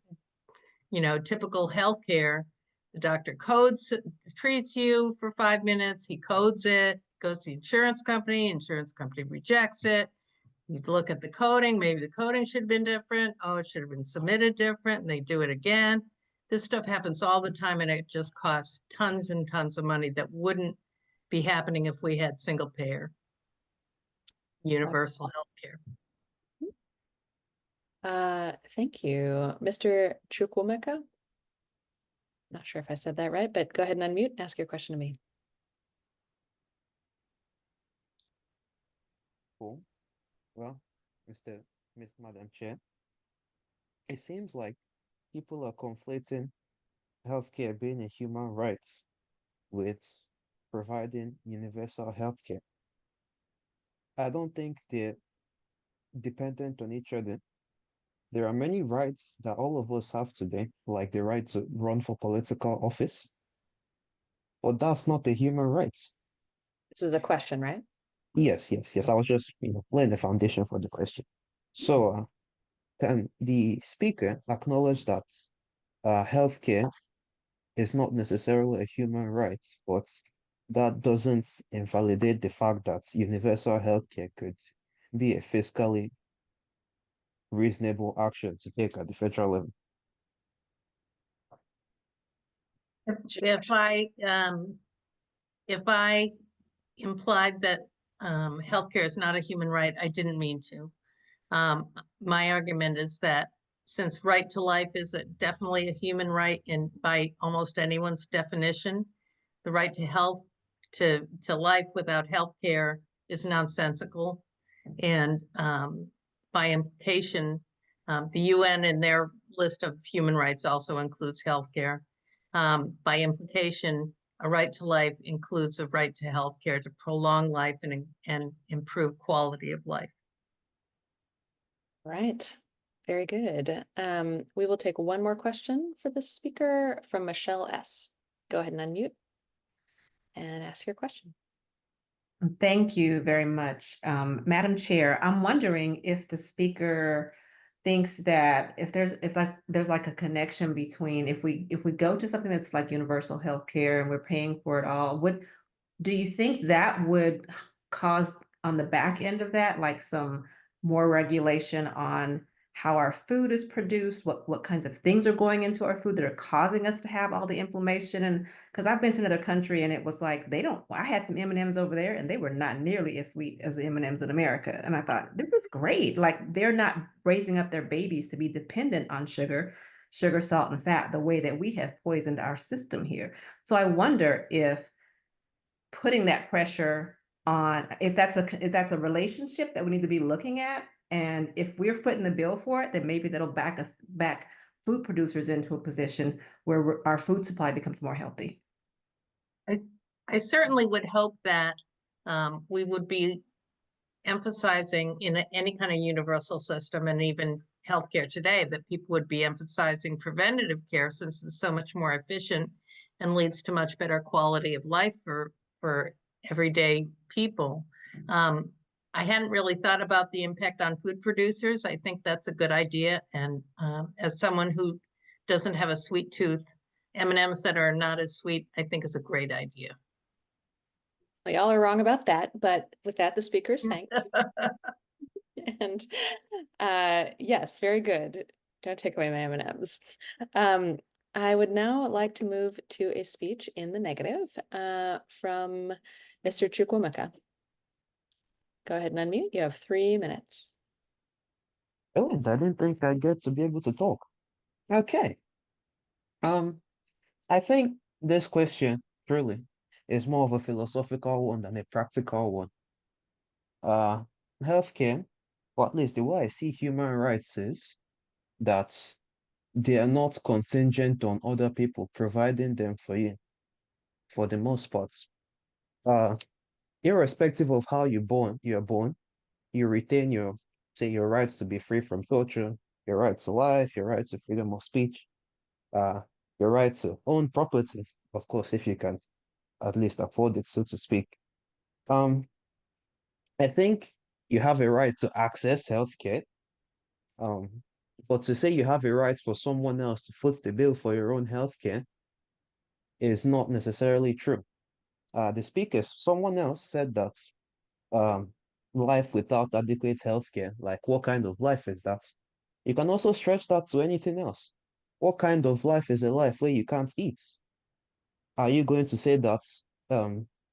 typical healthcare, the doctor treats you for 5 minutes, he codes it, goes to the insurance company rejects it. You look at the coding, maybe the coding should have been different. Oh, it should have been submitted different, and they do it again. This stuff happens all the time, and it just costs tons and tons of money that wouldn't be happening if we had single payer, universal healthcare. Thank you. Mr. Chukwumeka? Not sure if I said that right, but go ahead and unmute and ask your question to me. Cool. Well, Madam Chair, it seems like people are conflating healthcare being a human right with providing universal healthcare. I don't think they're dependent on each other. there are many rights that all of us have today, like the right to run for political office, but that's not a human right. This is a question, right? Yes, yes, yes. I was just, laying the foundation for the question. So, can the speaker acknowledge that healthcare is not necessarily a human right, but that doesn't invalidate the fact that universal healthcare could be a fiscally reasonable action to take at the federal level? If I implied that healthcare is not a human right, I didn't mean to. My argument is that since right to life is definitely a human right, and by almost anyone's definition, the right to health, to life without health care is nonsensical. And by implication, the UN in their list of human rights also includes health care. By implication, a right to life includes a right to health care to prolong life and improve quality of life. Right. Very good. We will take one more question for the speaker from Michelle S. Go ahead and unmute and ask your question. Thank you very much. Madam Chair, I'm wondering if the speaker thinks that if there's like a connection between if we go to something that's like universal health care and we're paying for it all, do you think that would cause on the back end of that, like some more regulation on how our food is produced, what kinds of things are going into our food that are causing us to have all the inflammation? And because I've been to another country and it was like, I had some M&Ms over there and they were not nearly as sweet as the M&Ms in America. And I thought, this is great. Like they're not raising up their babies to be dependent on sugar, salt, and fat the way that we have poisoned our system here. So I wonder if putting that pressure on, if that's a relationship that we need to be looking at, and if we're footing the bill for it, then maybe that'll back food producers into a position where our food supply becomes more healthy. I certainly would hope that we would be emphasizing in any kind of universal system, and even healthcare today, that people would be emphasizing preventative care, since it's so much more efficient and leads to much better quality of life for everyday people. I hadn't really thought about the impact on food producers. I think that's a good idea. And as someone who doesn't have a sweet tooth, M&Ms that are not as sweet, I think is a great idea. Well, y'all are wrong about that, but with that, the speaker is thanked. And yes, very good. Don't take away my M&Ms. I would now like to move to a speech in the negative from Mr. Chukwuemeka. Go ahead and unmute. You have 3 minutes. Oh, I didn't think I'd get to be able to talk. Okay. I think this question truly is more of a philosophical one than a practical one. Healthcare, or at least the way I see human rights, is that they are not contingent on other people providing them for you, for the most part. Irrespective of how you're born, you retain your rights to be free from torture, your right to life, your right to freedom of speech, your right to own property, of course, if you can at least afford it, so to speak. I think you have a right to access healthcare. But to say you have a right for someone else to foot the bill for your own healthcare is not necessarily true. The speakers, someone else said that life without adequate healthcare, like what kind of life is that? You can also stretch that to anything else. What kind of life is a life where you can't eat? Are you going to say that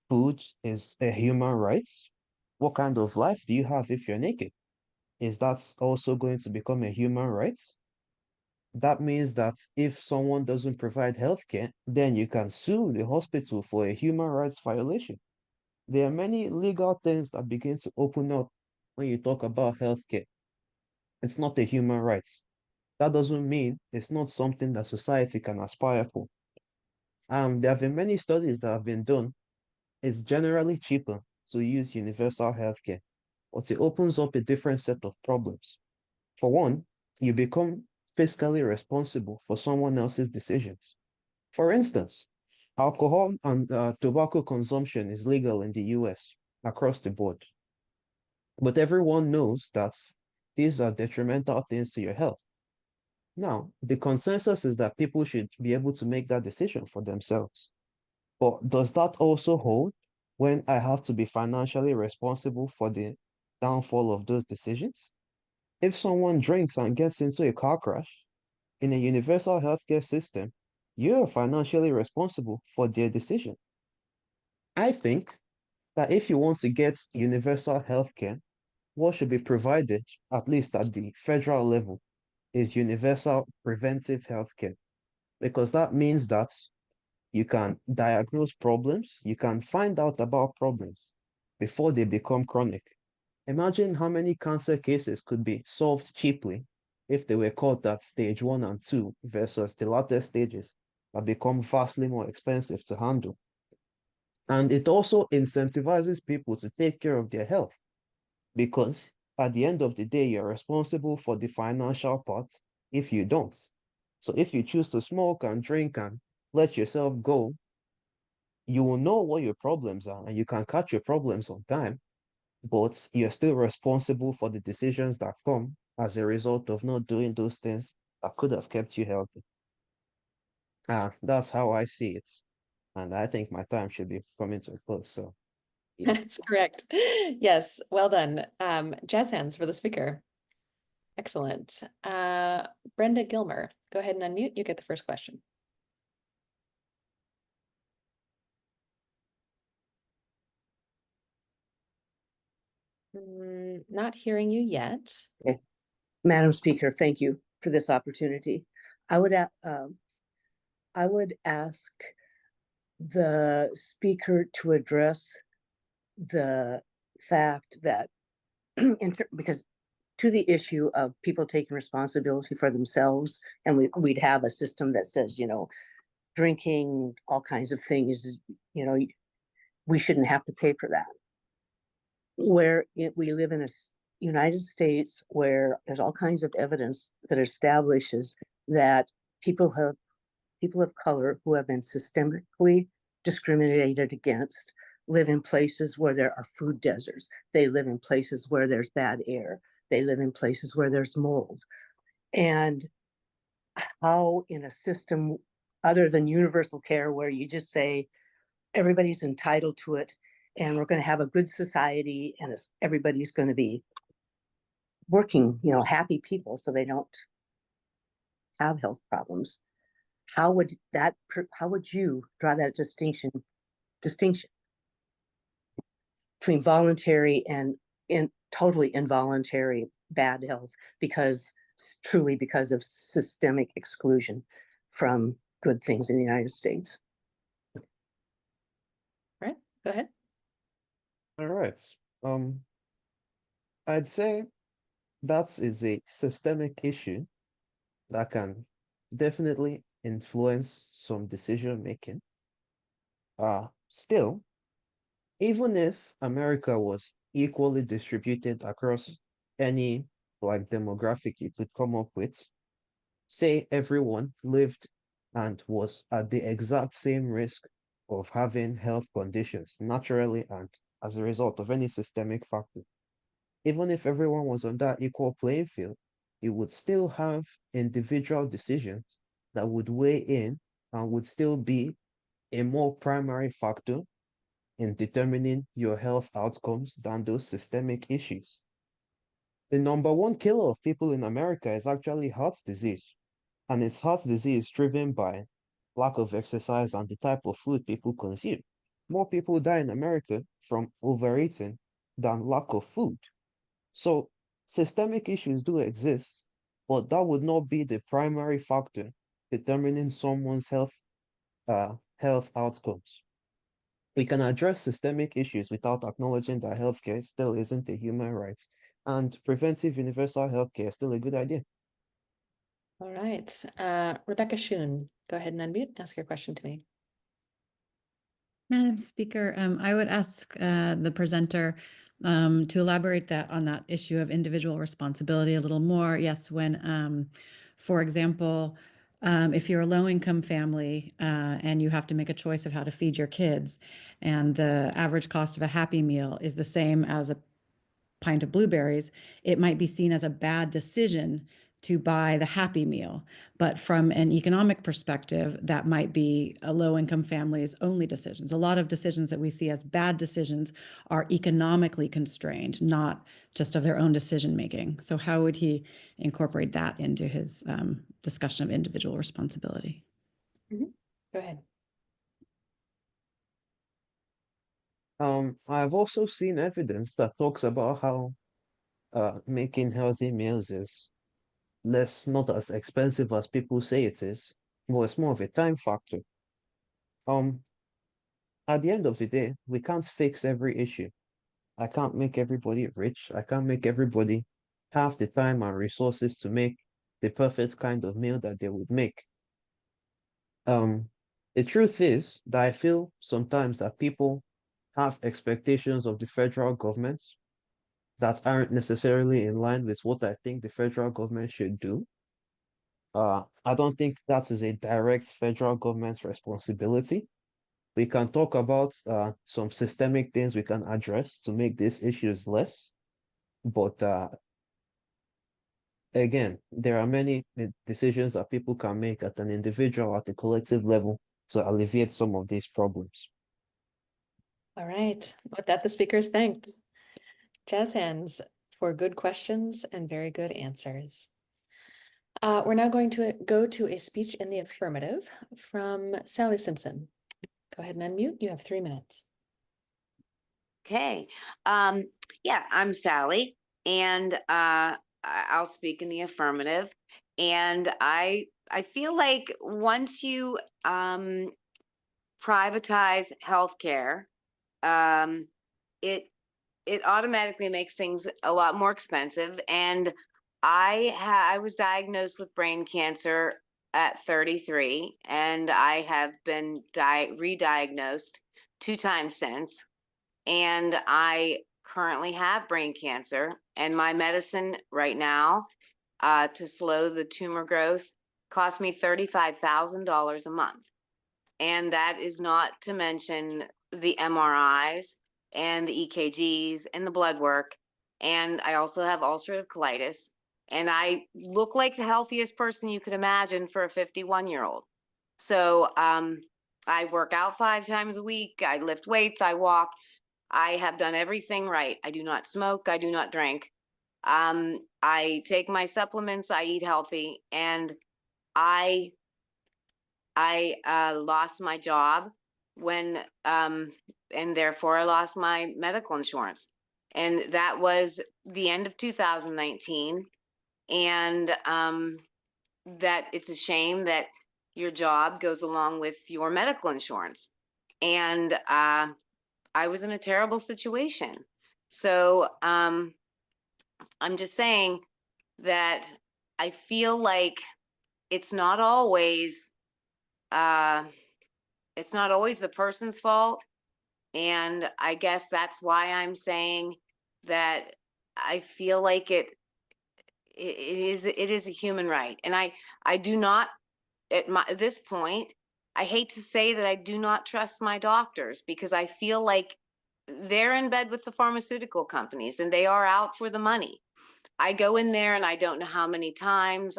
food is a human right? What kind of life do you have if you're naked? Is that also going to become a human right? That means that if someone doesn't provide healthcare, then you can sue the hospital for a human rights violation. There are many legal things that begin to open up when you talk about healthcare. It's not a human right. That doesn't mean it's not something that society can aspire for. There have been many studies that have been done. It's generally cheaper to use universal healthcare, but it opens up a different set of problems. For one, you become fiscally responsible for someone else's decisions. For instance, alcohol and tobacco consumption is legal in the US across the board. But everyone knows that these are detrimental things to your health. Now, the consensus is that people should be able to make that decision for themselves. But does that also hold when I have to be financially responsible for the downfall of those decisions? If someone drinks and gets into a car crash, in a universal healthcare system, you're financially responsible for their decision. I think that if you want to get universal healthcare, what should be provided, at least at the federal level, is universal preventive healthcare, because that means that you can diagnose problems, you can find out about problems before they become chronic. Imagine how many cancer cases could be solved cheaply if they were caught at stage 1 and 2 versus the latter stages that become vastly more expensive to handle. And it also incentivizes people to take care of their health, because at the end of the day, you're responsible for the financial part if you don't. So if you choose to smoke and drink and let yourself go, you will know what your problems are and you can catch your problems on time, but you're still responsible for the decisions that come as a result of not doing those things that could have kept you healthy. That's how I see it. And I think my time should be coming to a close. So yeah. That's correct. Yes, well done. Jazz hands for the speaker. Excellent. Brenda Gilmer, go ahead and unmute. You get the first question. Not hearing you yet. Okay. Madam Speaker, thank you for this opportunity. I would ask the speaker to address the fact that because to the issue of people taking responsibility for themselves, and we'd have a system that says, drinking, all kinds of things, we shouldn't have to pay for that. We live in a United States where there's all kinds of evidence that establishes that people of color who have been systemically discriminated against live in places where there are food deserts. They live in places where there's bad air. They live in places where there's mold. And how in a system other than universal care, where you just say everybody's entitled to it and we're going to have a good society and everybody's going to be working, happy people so they don't have health problems. How would you draw that distinction between voluntary and totally involuntary bad health because of systemic exclusion from good things in the United States? All right, go ahead. All right. I'd say that is a systemic issue that can definitely influence some decision making. Still, even if America was equally distributed across any demographic you could come up with, say everyone lived and was at the exact same risk of having health conditions naturally and as a result of any systemic factor. Even if everyone was on that equal playing field, you would still have individual decisions that would weigh in and would still be a more primary factor in determining your health outcomes than those systemic issues. The number one killer of people in America is actually heart disease, and it's heart disease driven by lack of exercise and the type of food people consume. More people die in America from overeating than lack of food. So systemic issues do exist, but that would not be the primary factor determining someone's health outcomes. We can address systemic issues without acknowledging that healthcare still isn't a human right, and preventive universal healthcare is still a good idea. All right, Rebecca Schoon, go ahead and unmute and ask your question to me. Madam Speaker, I would ask the presenter, To elaborate that on that issue of individual responsibility a little more, yes, when, for example, if you're a low-income family and you have to make a choice of how to feed your kids, and the average cost of a Happy Meal is the same as a pint of blueberries, it might be seen as a bad decision to buy the Happy Meal. But from an economic perspective, that might be a low-income family's only decisions. A lot of decisions that we see as bad decisions are economically constrained, not just of their own decision-making. So how would he incorporate that into his discussion of individual responsibility? Go ahead. I've also seen evidence that talks about how making healthy meals is not as expensive as people say it is. Well, it's more of a time factor. At the end of the day, we can't fix every issue. I can't make everybody rich. I can't make everybody have the time and resources to make the perfect kind of meal that they would make. The truth is that I feel sometimes that people have expectations of the federal government that aren't necessarily in line with what I think the federal government should do. I don't think that is a direct federal government's responsibility. We can talk about some systemic things we can address to make these issues less. But again, there are many decisions that people can make at an individual, at a collective level to alleviate some of these problems. All right. With that, the speaker is thanked. Jazz hands for good questions and very good answers. We're now going to go to a speech in the affirmative from Sally Simpson. Go ahead and unmute. You have 3 minutes. Okay. Yeah, I'm Sally, and I'll speak in the affirmative. And I feel like once you privatize healthcare, it automatically makes things a lot more expensive. And I was diagnosed with brain cancer at 33, and I have been re-diagnosed 2 times since. And I currently have brain cancer, and my medicine right now to slow the tumor growth cost me $35,000 a month. And that is not to mention the MRIs and the EKGs and the blood work. And I also have ulcerative colitis. And I look like the healthiest person you could imagine for a 51-year-old. So I work out 5 times a week. I lift weights. I walk. I have done everything right. I do not smoke. I do not drink. I take my supplements. I eat healthy. And I lost my job when, and therefore I lost my medical insurance. And that was the end of 2019. And that it's a shame that your job goes along with your medical insurance. And I was in a terrible situation. So I'm just saying that I feel like it's not always the person's fault. And I guess that's why I'm saying that I feel like it is a human right. And I do not, at this point, I hate to say that I do not trust my doctors, because I feel like they're in bed with the pharmaceutical companies and they are out for the money. I go in there and I don't know how many times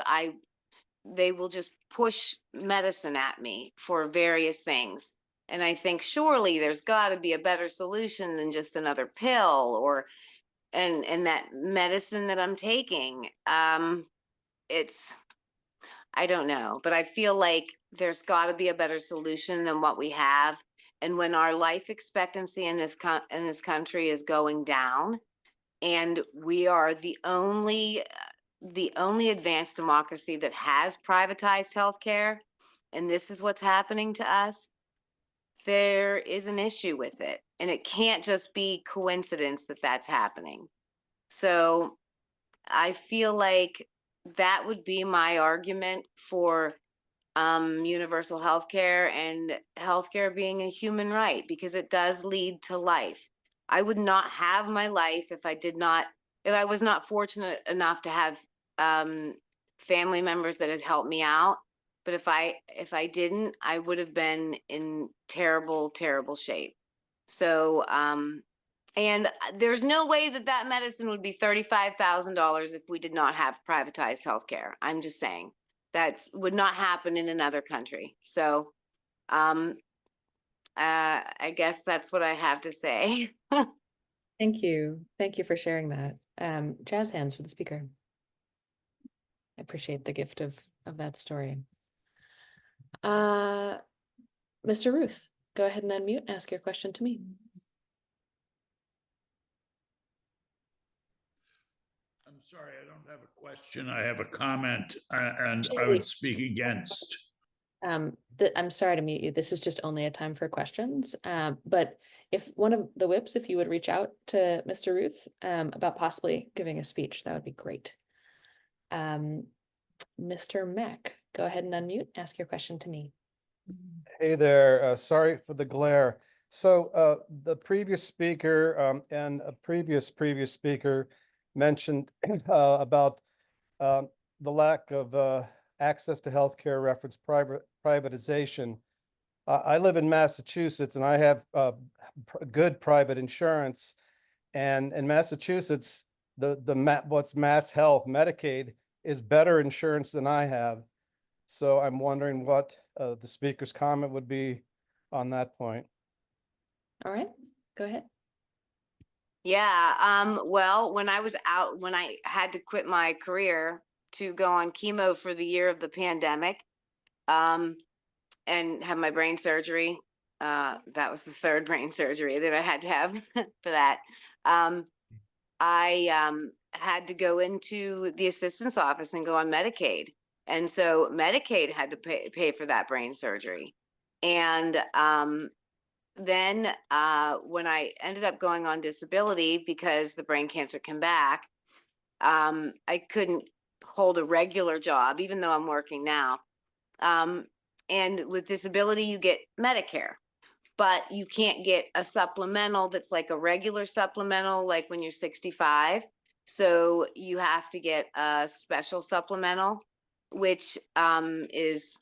they will just push medicine at me for various things. And I think surely there's got to be a better solution than just another pill or and that medicine that I'm taking. I don't know, but I feel like there's got to be a better solution than what we have. And when our life expectancy in this country is going down, and we are the only advanced democracy that has privatized healthcare, and this is what's happening to us, there is an issue with it. And it can't just be coincidence that that's happening. So I feel like that would be my argument for universal healthcare and healthcare being a human right, because it does lead to life. I would not have my life if I was not fortunate enough to have family members that had helped me out. But if I didn't, I would have been in terrible, terrible shape. So, and there's no way that medicine would be $35,000 if we did not have privatized healthcare. I'm just saying that would not happen in another country. So, I guess that's what I have to say. Thank you. Thank you for sharing that. Jazz hands for the speaker. I appreciate the gift of that story. Mr. Ruth, go ahead and unmute and ask your question to me. I'm sorry, I don't have a question. I have a comment, and I Actually, would speak against. I'm sorry to mute you. This is just only a time for questions. But if one of the whips, if you would reach out to Mr. Ruth about possibly giving a speech, that would be great. Mr. Mack, go ahead and unmute, ask your question to me. Hey there, sorry for the glare. So the previous speaker and a previous speaker mentioned about the lack of access to healthcare reference privatization. I live in Massachusetts and I have good private insurance. And in Massachusetts, what's Mass Health, Medicaid, is better insurance than I have. So I'm wondering what the speaker's comment would be on that point. All right, go ahead. Yeah, well, when I had to quit my career to go on chemo for the year of the pandemic, and have my brain surgery, that was the third brain surgery that I had to have for that. I had to go into the assistant's office and go on Medicaid. And so Medicaid had to pay for that brain surgery. And then when I ended up going on disability because the brain cancer came back, I couldn't hold a regular job, even though I'm working now. And with disability, you get Medicare, but you can't get a supplemental that's like a regular supplemental, like when you're 65. So you have to get a special supplemental, which is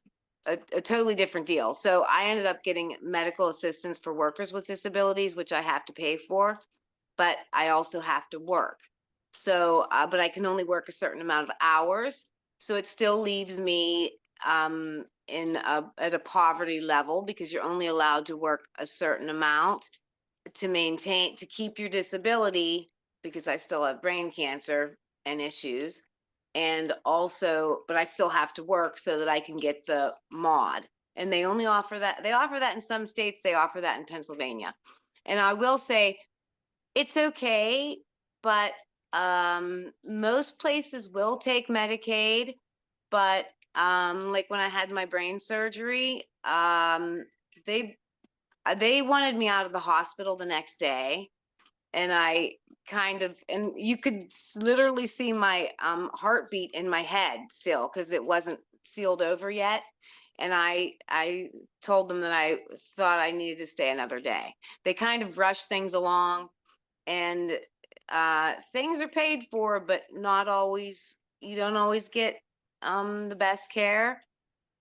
a totally different deal. So I ended up getting medical assistance for workers with disabilities, which I have to pay for, but I also have to work. So, but I can only work a certain amount of hours. So it still leaves me at a poverty level because you're only allowed to work a certain amount to keep your disability, because I still have brain cancer and issues. And also, but I still have to work so that I can get the mod. And they only offer that. They offer that in some states. They offer that in Pennsylvania. And I will say it's okay, but most places will take Medicaid. But like when I had my brain surgery, they wanted me out of the hospital the next day. And and you could literally see my heartbeat in my head still because it wasn't sealed over yet. And I told them that I thought I needed to stay another day. They kind of rushed things along, and things are paid for, but not always. You don't always get the best care,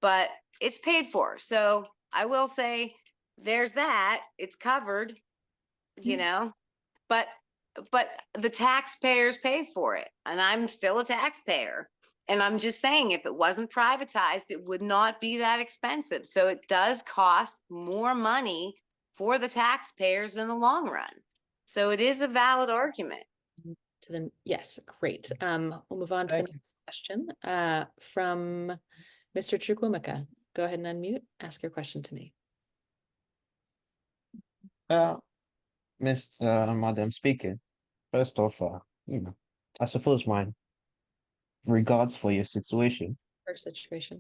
but it's paid for. So I will say there's that. It's covered, you know. But the taxpayers pay for it, and I'm still a taxpayer. And I'm just saying, if it wasn't privatized, it would not be that expensive. So it does cost more money for the taxpayers in the long run. So it is a valid argument. Yes, great. We'll move on to the next question from Mr. Chukwumeka. Go ahead and unmute, ask your question to me. Madam Speaker, first off, I suppose my regards for your situation. First situation.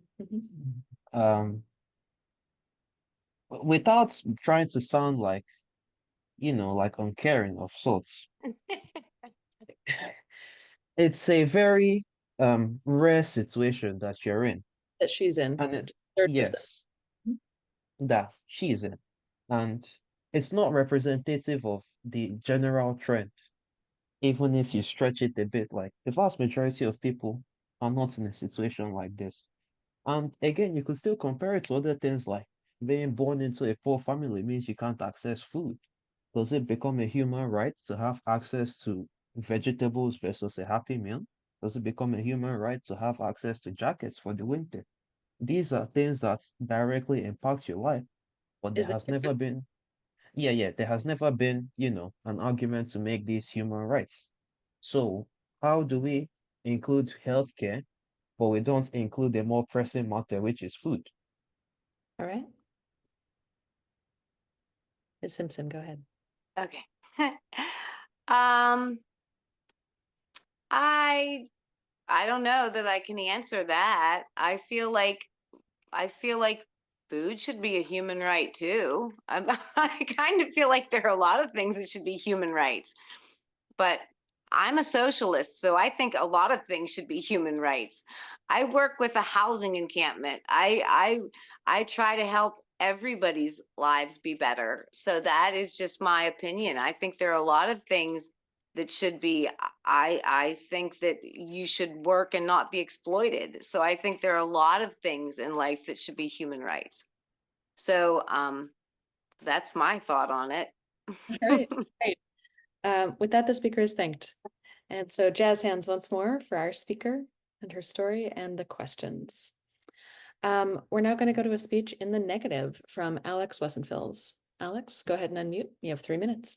Without trying to sound like, like uncaring of sorts, it's a very rare situation that you're in. That she's in. And Third yes, that she's in. And it's not representative of the general trend, even if you stretch it a bit. Like the vast majority of people are not in a situation like this. And again, you could still compare it to other things like being born into a poor family means you can't access food. Does it become a human right to have access to vegetables versus a Happy Meal? Does it become a human right to have access to jackets for the winter? These are things that directly impact your life, but there Is that has never been, yeah, there has never been, an argument to make these human rights. So how do we include healthcare, but we don't include the more pressing matter, which is food? all right? Ms. Simpson, go ahead. Okay. um, I don't know that I can answer that. I feel like food should be a human right too. I kind of feel like there are a lot of things that should be human rights, but I'm a socialist, so I think a lot of things should be human rights. I work with a housing encampment. I try to help everybody's lives be better. So that is just my opinion. I think there are a lot of things that should be, I think that you should work and not be exploited. So I think there are a lot of things in life that should be human rights. So that's my thought on it. All right, great. With that, the speaker is thanked. And so jazz hands once more for our speaker and her story and the questions. We're now going to go to a speech in the negative from Alex Wessenfils. Alex, go ahead and unmute. You have 3 minutes.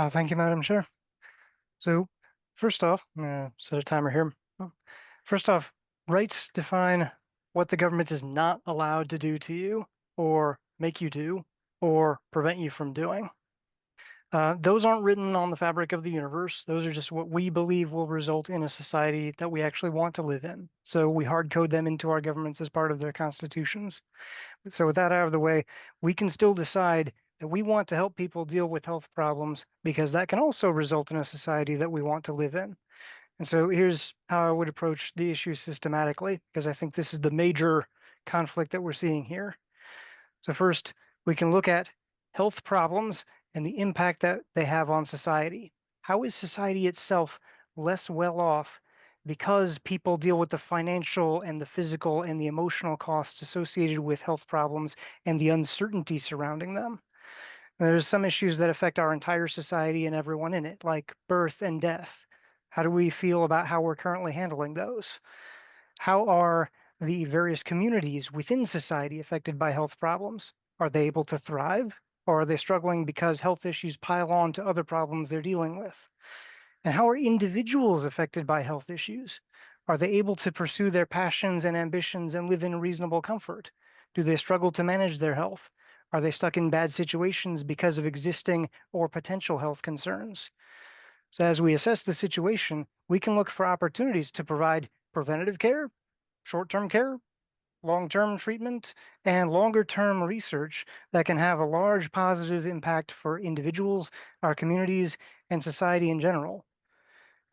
Thank you, Madam Chair. So first off, I'm going to set a timer here. First off, rights define what the government is not allowed to do to you or make you do or prevent you from doing. Those aren't written on the fabric of the universe. Those are just what we believe will result in a society that we actually want to live in. So we hard code them into our governments as part of their constitutions. So with that out of the way, we can still decide that we want to help people deal with health problems because that can also result in a society that we want to live in. And so here's how I would approach the issue systematically, because I think this is the major conflict that we're seeing here. So first, we can look at health problems and the impact that they have on society. How is society itself less well off because people deal with the financial and the physical and the emotional costs associated with health problems and the uncertainty surrounding them? There's some issues that affect our entire society and everyone in it, like birth and death. How do we feel about how we're currently handling those? How are the various communities within society affected by health problems? Are they able to thrive, or are they struggling because health issues pile on to other problems they're dealing with? And how are individuals affected by health issues? Are they able to pursue their passions and ambitions and live in reasonable comfort? Do they struggle to manage their health? Are they stuck in bad situations because of existing or potential health concerns? So as we assess the situation, we can look for opportunities to provide preventative care, short-term care, long-term treatment, and longer-term research that can have a large positive impact for individuals, our communities, and society in general.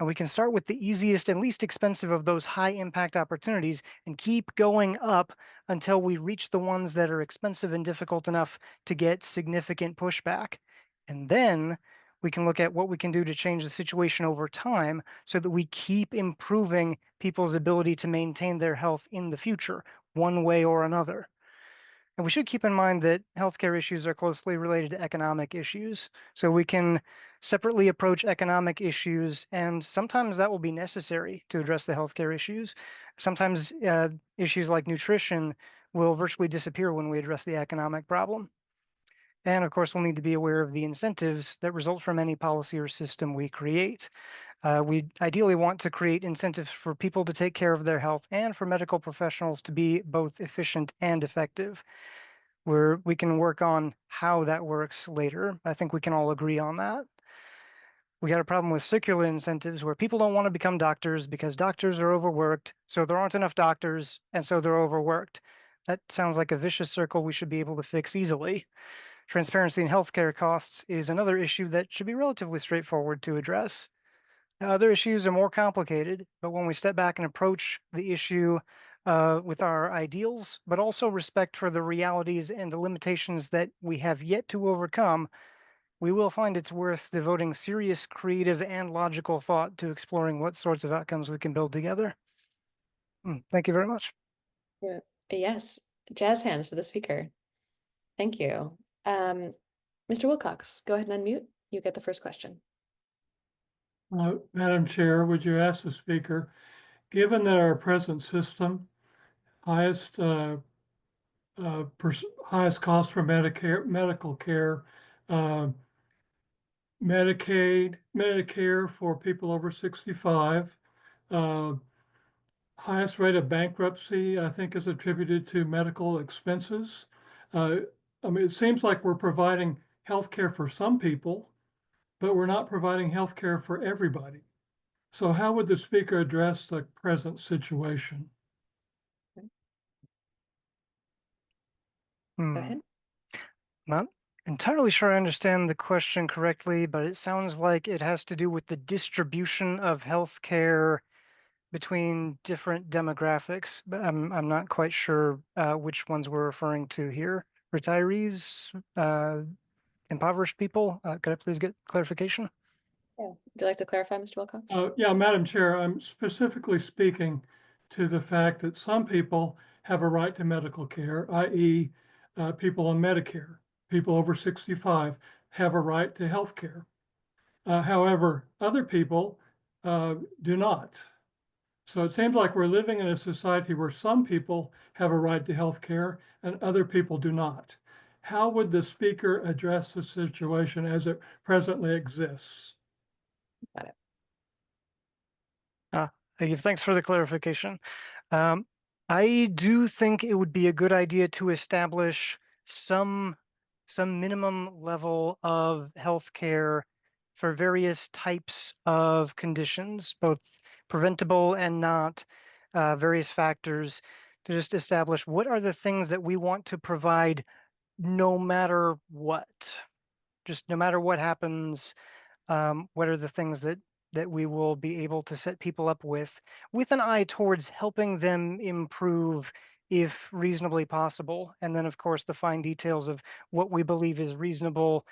And we can start with the easiest and least expensive of those high impact opportunities and keep going up until we reach the ones that are expensive and difficult enough to get significant pushback. And then we can look at what we can do to change the situation over time so that we keep improving people's ability to maintain their health in the future, one way or another. And we should keep in mind that healthcare issues are closely related to economic issues. So we can separately approach economic issues, and sometimes that will be necessary to address the healthcare issues. Sometimes issues like nutrition will virtually disappear when we address the economic problem. And of course, we'll need to be aware of the incentives that result from any policy or system we create. We ideally want to create incentives for people to take care of their health and for medical professionals to be both efficient and effective. We can work on how that works later. I think we can all agree on that. We got a problem with circular incentives where people don't want to become doctors because doctors are overworked, so there aren't enough doctors, and so they're overworked. That sounds like a vicious circle we should be able to fix easily. Transparency in healthcare costs is another issue that should be relatively straightforward to address. Other issues are more complicated, but when we step back and approach the issue with our ideals, but also respect for the realities and the limitations that we have yet to overcome, we will find it's worth devoting serious, creative, and logical thought to exploring what sorts of outcomes we can build together. Thank you very much. Yeah. Yes, jazz hands for the speaker. Thank you. Mr. Wilcox, go ahead and unmute. You get the first question. Madam Chair, would you ask the speaker, given that our present system, highest highest cost for Medicare, medical care, Medicaid, Medicare for people over 65, highest rate of bankruptcy, I think, is attributed to medical expenses. I mean, it seems like we're providing health care for some people, but we're not providing health care for everybody. So how would the speaker address the present situation? Go ahead. Not entirely sure I understand the question correctly, but it sounds like it has to do with the distribution of healthcare between different demographics. But I'm not quite sure which ones we're referring to here. Retirees, impoverished people. Could I please get clarification? Yeah. Would you like to clarify, Mr. Wilcox? Yeah, Madam Chair, I'm specifically speaking to the fact that some people have a right to medical care, i.e. People on Medicare, people over 65 have a right to health care. However, other people do not. So it seems like we're living in a society where some people have a right to health care and other people do not. How would the speaker address the situation as it presently exists? Got it. Thank you. Thanks for the clarification. I do think it would be a good idea to establish some minimum level of health care for various types of conditions, both preventable and not, various factors, to just establish what are the things that we want to provide no matter what. Just no matter what happens, what are the things that we will be able to set people up with an eye towards helping them improve if reasonably possible. And then, of course, the fine details of what we believe is reasonable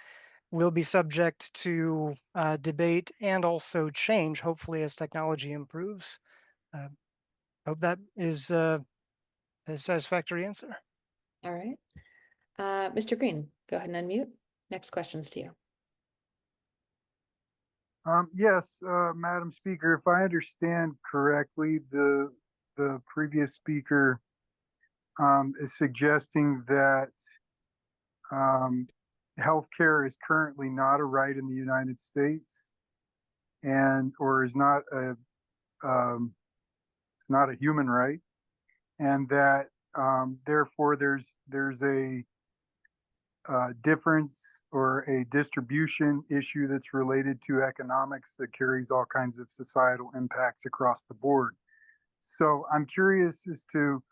will be subject to debate and also change, hopefully, as technology improves. Hope that is a satisfactory answer. All right. Mr. Green, go ahead and unmute. Next question's to you. Yes, Madam Speaker, if I understand correctly, the previous speaker is suggesting that healthcare is currently not a right in the United States, or is not it's not a human right, and that therefore there's a difference or a distribution issue that's related to economics that carries all kinds of societal impacts across the board. So I'm curious as to,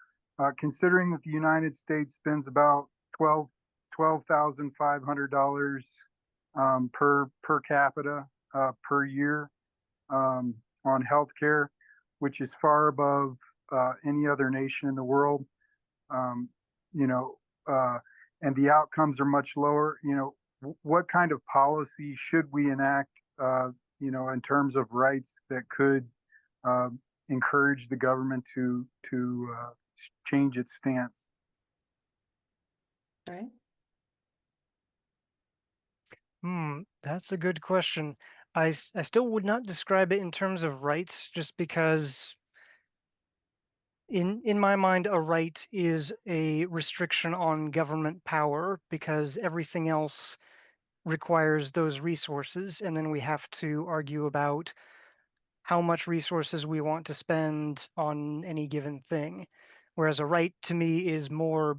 considering that the United States spends about $12,500 per capita per year on healthcare, which is far above any other nation in the world. You know, and the outcomes are much lower. You know, what kind of policy should we enact, you know, in terms of rights that could encourage the government to change its stance? All right. That's a good question. I still would not describe it in terms of rights, just because in my mind, a right is a restriction on government power, because everything else requires those resources, and then we have to argue about how much resources we want to spend on any given thing. Whereas a right to me is more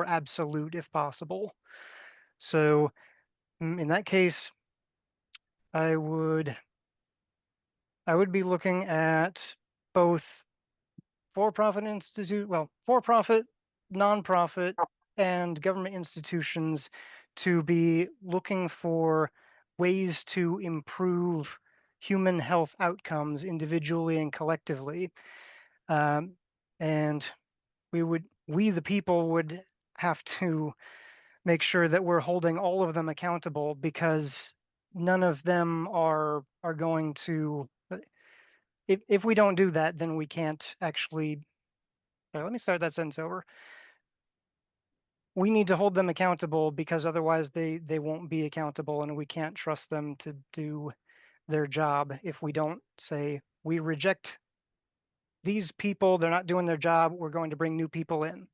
absolute if possible. So in that case, I would be looking at both for-profit, nonprofit, and government institutions to be looking for ways to improve human health outcomes individually and collectively. And we the people would have to make sure that we're holding all of them accountable, because none of them are going to, if we don't do that, then we can't actually, let me start that sentence over. We need to hold them accountable, because otherwise they won't be accountable, and we can't trust them to do their job if we don't say, we reject these people, they're not doing their job, we're going to bring new people in.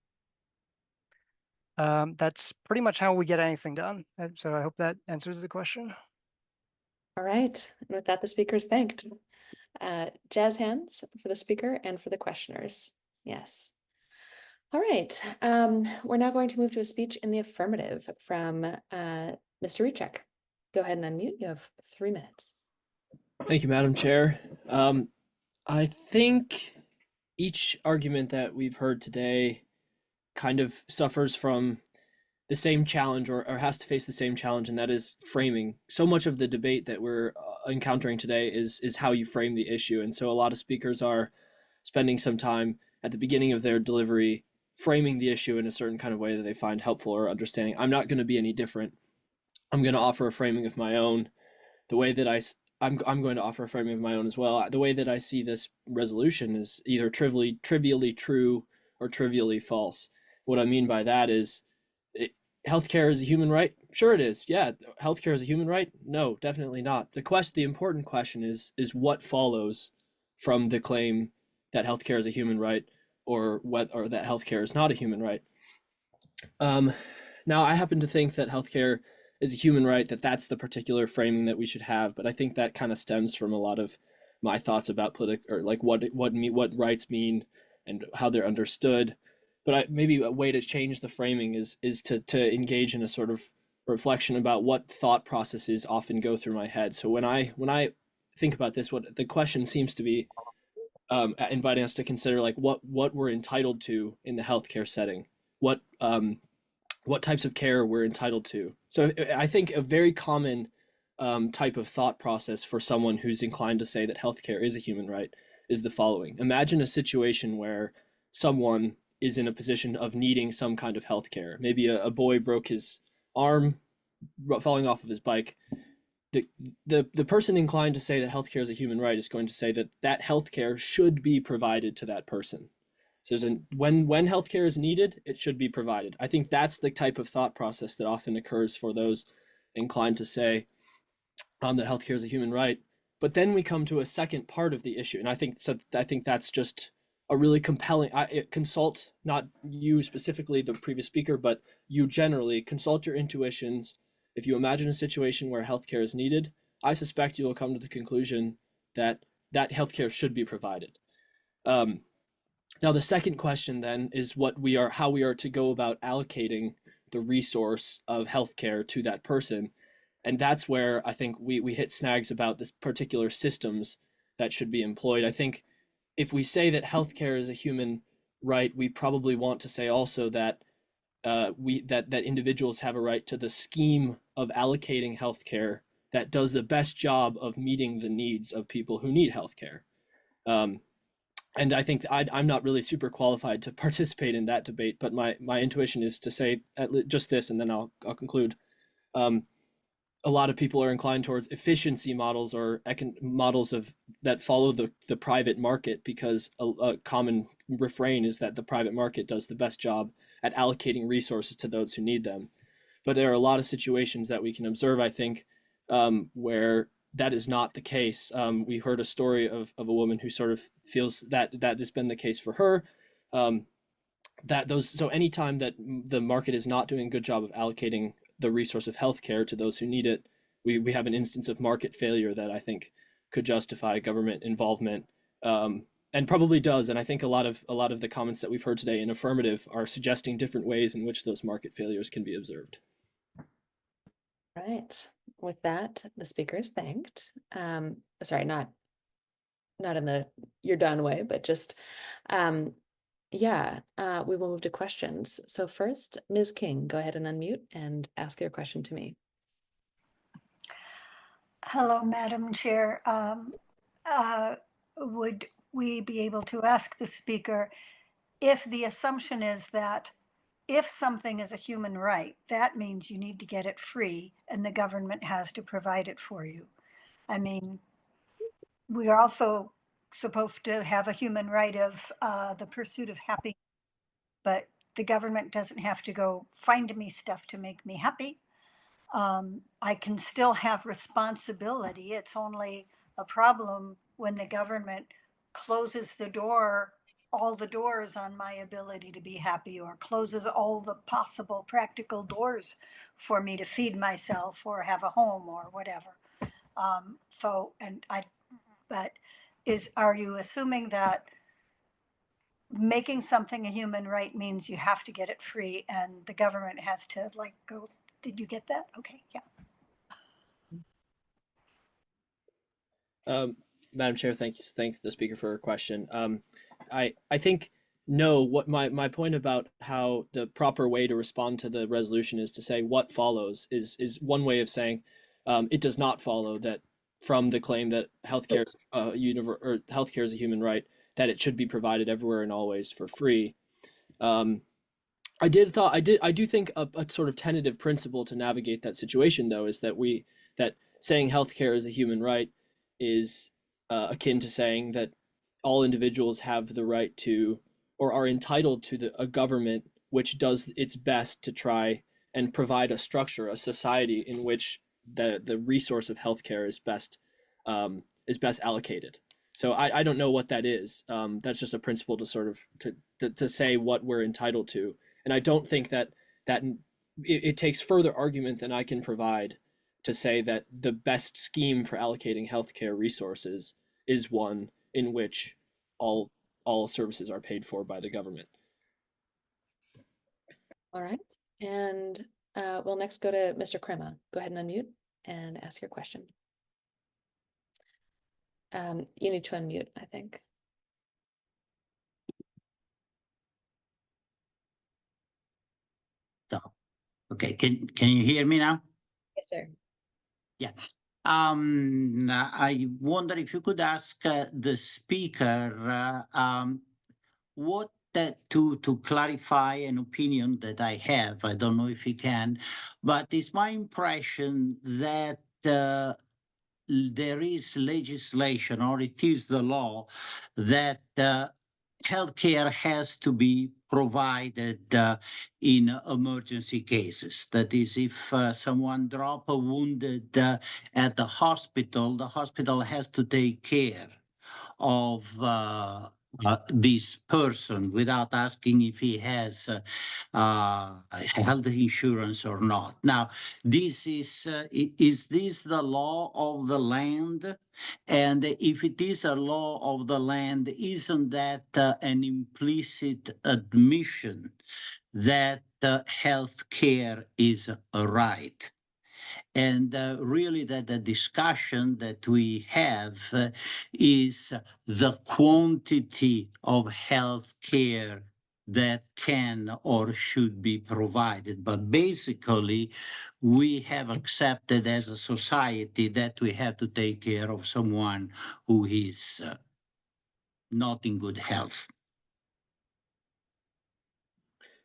That's pretty much how we get anything done. So I hope that answers the question. All right, and with that, the speaker is thanked. Jazz hands for the speaker and for the questioners. Yes. All right, we're now going to move to a speech in the affirmative from Mr. Recheck. Go ahead and unmute. You have 3 minutes. Thank you, Madam Chair. I think each argument that we've heard today kind of suffers from the same challenge, or has to face the same challenge, and that is framing. So much of the debate that we're encountering today is how you frame the issue. And so a lot of speakers are spending some time at the beginning of their delivery framing the issue in a certain kind of way that they find helpful or understanding. I'm not going to be any different. I'm going to offer a framing of my own. The way that I'm going to offer a framing of my own as well. The way that I see this resolution is either trivially true or trivially false. What I mean by that is, healthcare is a human right? Sure it is. Yeah, healthcare is a human right? No, definitely not. The important question is what follows from the claim that healthcare is a human right, or that healthcare is not a human right. Now, I happen to think that healthcare is a human right, that's the particular framing that we should have, but I think that kind of stems from a lot of my thoughts about what rights mean and how they're understood. But maybe a way to change the framing is to engage in a sort of reflection about what thought processes often go through my head. So when I think about this, what the question seems to be inviting us to consider, like what we're entitled to in the healthcare setting, what types of care we're entitled to. So I think a very common type of thought process for someone who's inclined to say that healthcare is a human right is the following. Imagine a situation where someone is in a position of needing some kind of healthcare. Maybe a boy broke his arm falling off of his bike. The person inclined to say that healthcare is a human right is going to say that healthcare should be provided to that person. So when healthcare is needed, it should be provided. I think that's the type of thought process that often occurs for those inclined to say that healthcare is a human right. But then we come to a second part of the issue, and I think that's just a really compelling. Consult, not you specifically, the previous speaker, but you generally consult your intuitions. If you imagine a situation where healthcare is needed, I suspect you will come to the conclusion that healthcare should be provided. Now, the second question then is how we are to go about allocating the resource of healthcare to that person. And that's where I think we hit snags about this particular systems that should be employed. I think if we say that healthcare is a human right, we probably want to say also that that individuals have a right to the scheme of allocating healthcare that does the best job of meeting the needs of people who need healthcare. And I think I'm not really super qualified to participate in that debate, but my intuition is to say just this, and then I'll conclude. A lot of people are inclined towards efficiency models or models that follow the private market, because a common refrain is that the private market does the best job at allocating resources to those who need them. But there are a lot of situations that we can observe, I think, where that is not the case. We heard a story of a woman who sort of feels that has been the case for her. So anytime that the market is not doing a good job of allocating the resource of healthcare to those who need it, we have an instance of market failure that I think could justify government involvement, and probably does. And I think a lot of the comments that we've heard today in affirmative are suggesting different ways in which those market failures can be observed. Right. With that, the speaker is thanked. Sorry, not in the you're done way, but just we will move to questions. So first, Ms. King, go ahead and unmute and ask your question to me. Hello, Madam Chair. Would we be able to ask the speaker if the assumption is that if something is a human right, that means you need to get it free and the government has to provide it for you. I mean, we are also supposed to have a human right of the pursuit of happiness, but the government doesn't have to go find me stuff to make me happy. I can still have responsibility. It's only a problem when the government closes the door, all the doors on my ability to be happy, or closes all the possible practical doors for me to feed myself or have a home or whatever. But are you assuming that making something a human right means you have to get it free and the government has to like go, did you get that? Okay, yeah. Madam Chair, thanks the speaker for her question. I think no. What my point about how the proper way to respond to the resolution is to say what follows is one way of saying it does not follow that from the claim that healthcare healthcare is a human right, that it should be provided everywhere and always for free. I do think a sort of tentative principle to navigate that situation, though, is that saying healthcare is a human right is akin to saying that all individuals have the right to or are entitled to a government which does its best to try and provide a structure, a society in which the resource of healthcare is best allocated. So I don't know what that is. That's just a principle to sort of to say what we're entitled to. And I don't think that it takes further argument than I can provide to say that the best scheme for allocating healthcare resources is one in which all services are paid for by the government. All right. And we'll next go to Mr. Crema. Go ahead and unmute and ask your question. You need to unmute, I think. Okay, can you hear me now? Yes, sir. Yeah. I wonder if you could ask the speaker what to clarify an opinion that I have. I don't know if he can, but it's my impression that there is legislation, or it is the law, that healthcare has to be provided in emergency cases. That is, if someone drop a wounded at the hospital has to take care of this person without asking if he has health insurance or not. Now, this is this the law of the land? And if it is a law of the land, isn't that an implicit admission that health care is a right? And really that the discussion that we have is the quantity of health care that can or should be provided. But basically, we have accepted as a society that we have to take care of someone who is not in good health.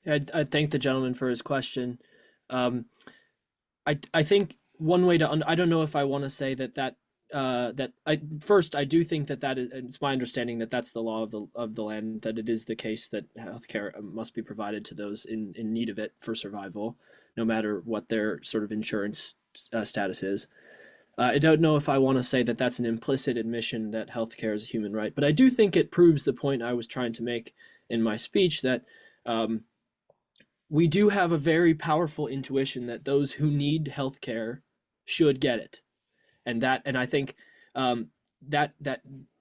I thank the gentleman for his question. I think one way to I don't know if I want to say that I do think that is, it's my understanding that that's the law of the land, that it is the case that healthcare must be provided to those in need of it for survival, no matter what their sort of insurance status is. I don't know if I want to say that that's an implicit admission that healthcare is a human right, but I do think it proves the point I was trying to make in my speech, that we do have a very powerful intuition that those who need healthcare should get it, and I think that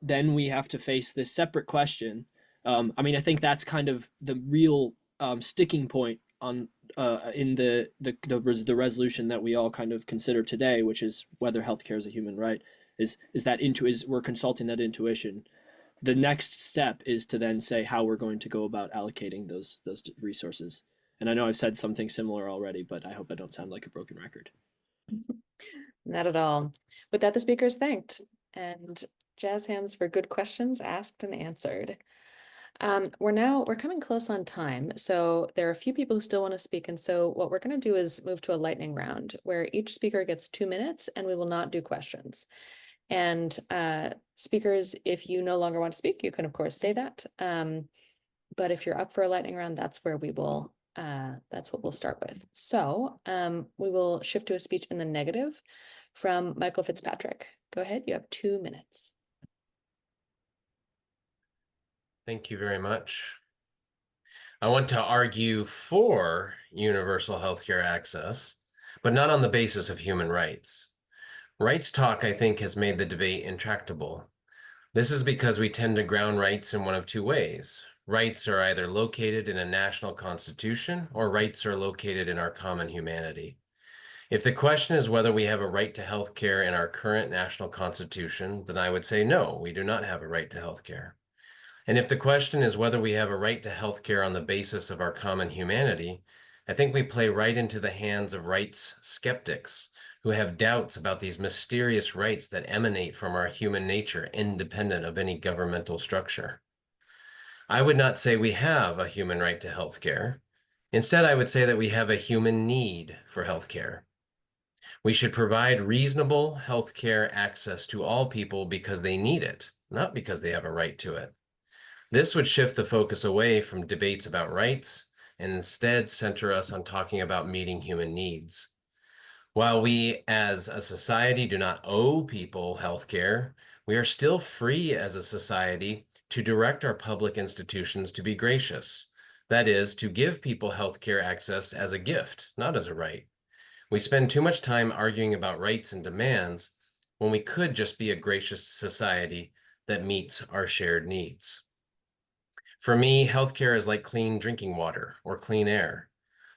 then we have to face this separate question. I mean, I think that's kind of the real sticking point on in the resolution that we all kind of consider today, which is whether healthcare is a human right. Is we're consulting that intuition. The next step is to then say how we're going to go about allocating those resources. And I know I've said something similar already, but I hope I don't sound like a broken record. Not at all. With that, the speaker is thanked. And jazz hands for good questions asked and answered. We're coming close on time, so there are a few people who still want to speak, and so what we're going to do is move to a lightning round where each speaker gets 2 minutes, and we will not do questions. And speakers, if you no longer want to speak, you can of course say that. But if you're up for a lightning round, that's where we will. That's what we'll start with. So we will shift to a speech in the negative from Michael Fitzpatrick. Go ahead. You have 2 minutes. Thank you very much. I want to argue for universal healthcare access, but not on the basis of human rights. Rights talk, I think, has made the debate intractable. This is because we tend to ground rights in one of two ways. Rights are either located in a national constitution or rights are located in our common humanity. If the question is whether we have a right to health care in our current national constitution, then I would say no, we do not have a right to health care. And if the question is whether we have a right to health care on the basis of our common humanity, I think we play right into the hands of rights skeptics who have doubts about these mysterious rights that emanate from our human nature independent of any governmental structure. I would not say we have a human right to health care. Instead, I would say that we have a human need for health care. We should provide reasonable health care access to all people because they need it, not because they have a right to it. This would shift the focus away from debates about rights and instead center us on talking about meeting human needs. While we as a society do not owe people health care, we are still free as a society to direct our public institutions to be gracious. That is, to give people health care access as a gift, not as a right. We spend too much time arguing about rights and demands when we could just be a gracious society that meets our shared needs. For me, healthcare is like clean drinking water or clean air.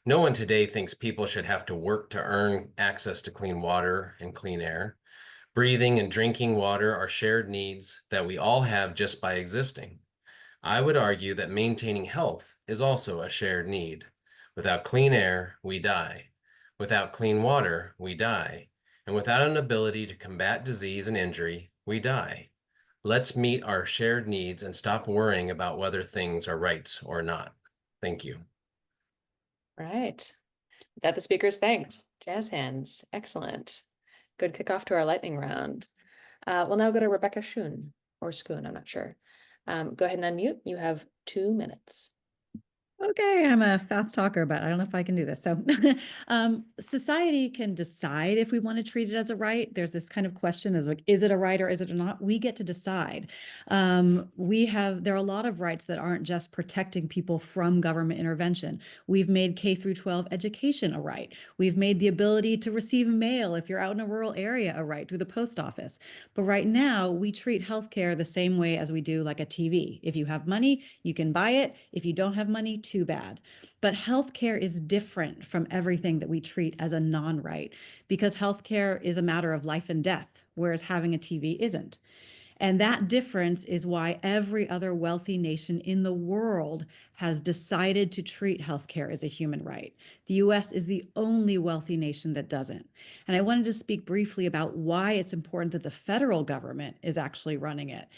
No one today thinks people should have to work to earn access to clean water and clean air. Breathing and drinking water are shared needs that we all have just by existing. I would argue that maintaining health is also a shared need. Without clean air, we die. Without clean water, we die. And without an ability to combat disease and injury, we die. Let's meet our shared needs and stop worrying about whether things are rights or not. Thank you. Right. Got the speakers thanked. Jazz hands. Excellent. Good kickoff to our lightning round. We'll now go to Rebecca Schoon or Schoon, I'm not sure. Go ahead and unmute. You have 2 minutes. Okay, I'm a fast talker, but I don't know if I can do this. So society can decide if we want to treat it as a right. There's this kind of question is like, is it a right or is it not? We get to decide. There are a lot of rights that aren't just protecting people from government intervention. We've made K through 12 education a right. We've made the ability to receive mail if you're out in a rural area a right through the post office. But right now we treat healthcare the same way as we do like a TV. If you have money, you can buy it. If you don't have money, too bad. But healthcare is different from everything that we treat as a non-right because healthcare is a matter of life and death, whereas having a TV isn't. And that difference is why every other wealthy nation in the world has decided to treat healthcare as a human right. The US is the only wealthy nation that doesn't. And I wanted to speak briefly about why it's important that the federal government is actually running it.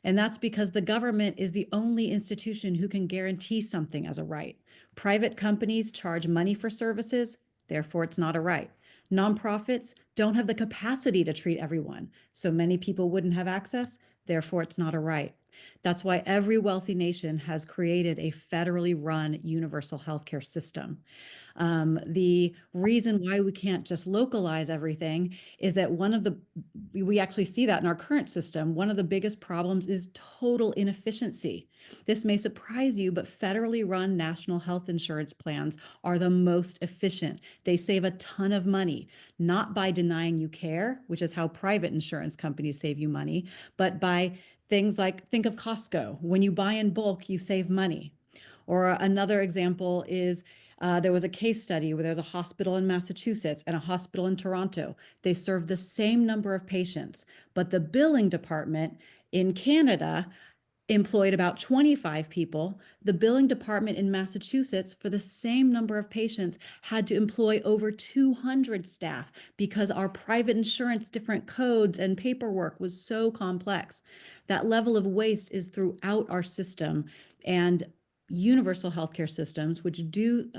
And that's because the government is the only institution who can guarantee something as a right. Private companies charge money for services, therefore it's not a right. Nonprofits don't have the capacity to treat everyone, so many people wouldn't have access, therefore it's not a right. That's why every wealthy nation has created a federally run universal healthcare system. The reason why we can't just localize everything is that we actually see that in our current system. One of the biggest problems is total inefficiency. This may surprise you, but federally run national health insurance plans are the most efficient. They save a ton of money, not by denying you care, which is how private insurance companies save you money, but by things like, think of Costco. When you buy in bulk, you save money. Or another example is there was a case study where there's a hospital in Massachusetts and a hospital in Toronto. They serve the same number of patients, but the billing department in Canada employed about 25 people. The billing department in Massachusetts, for the same number of patients, had to employ over 200 staff because our private insurance, different codes and paperwork was so complex. That level of waste is throughout our system. and universal healthcare systems, which do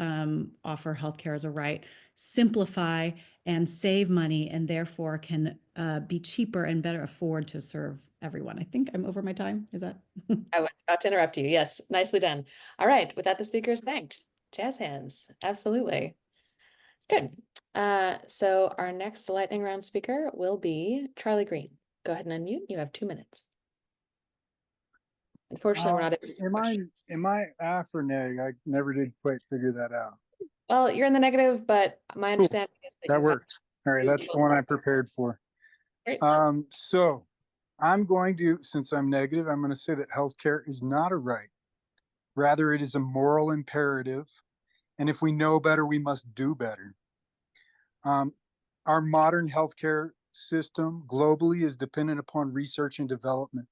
offer healthcare as a right, simplify and save money, and therefore can be cheaper and better afford to serve everyone. I think I'm over my time. Is that? I was about to interrupt you. Yes, nicely done. All right, with that, the speaker is thanked. Jazz hands, absolutely. Good. So our next lightning round speaker will be Charlie Green. Go ahead and unmute. You have 2 minutes. Unfortunately, we're not. Am I AF or neg? I never did quite figure that out. Well, you're in the negative, but my understanding is that That you works. All right, you- that's you the will- one I prepared for. Great. So I'm going to, since I'm negative, I'm going to say that healthcare is not a right. Rather, it is a moral imperative. And if we know better, we must do better. Our modern healthcare system globally is dependent upon research and development.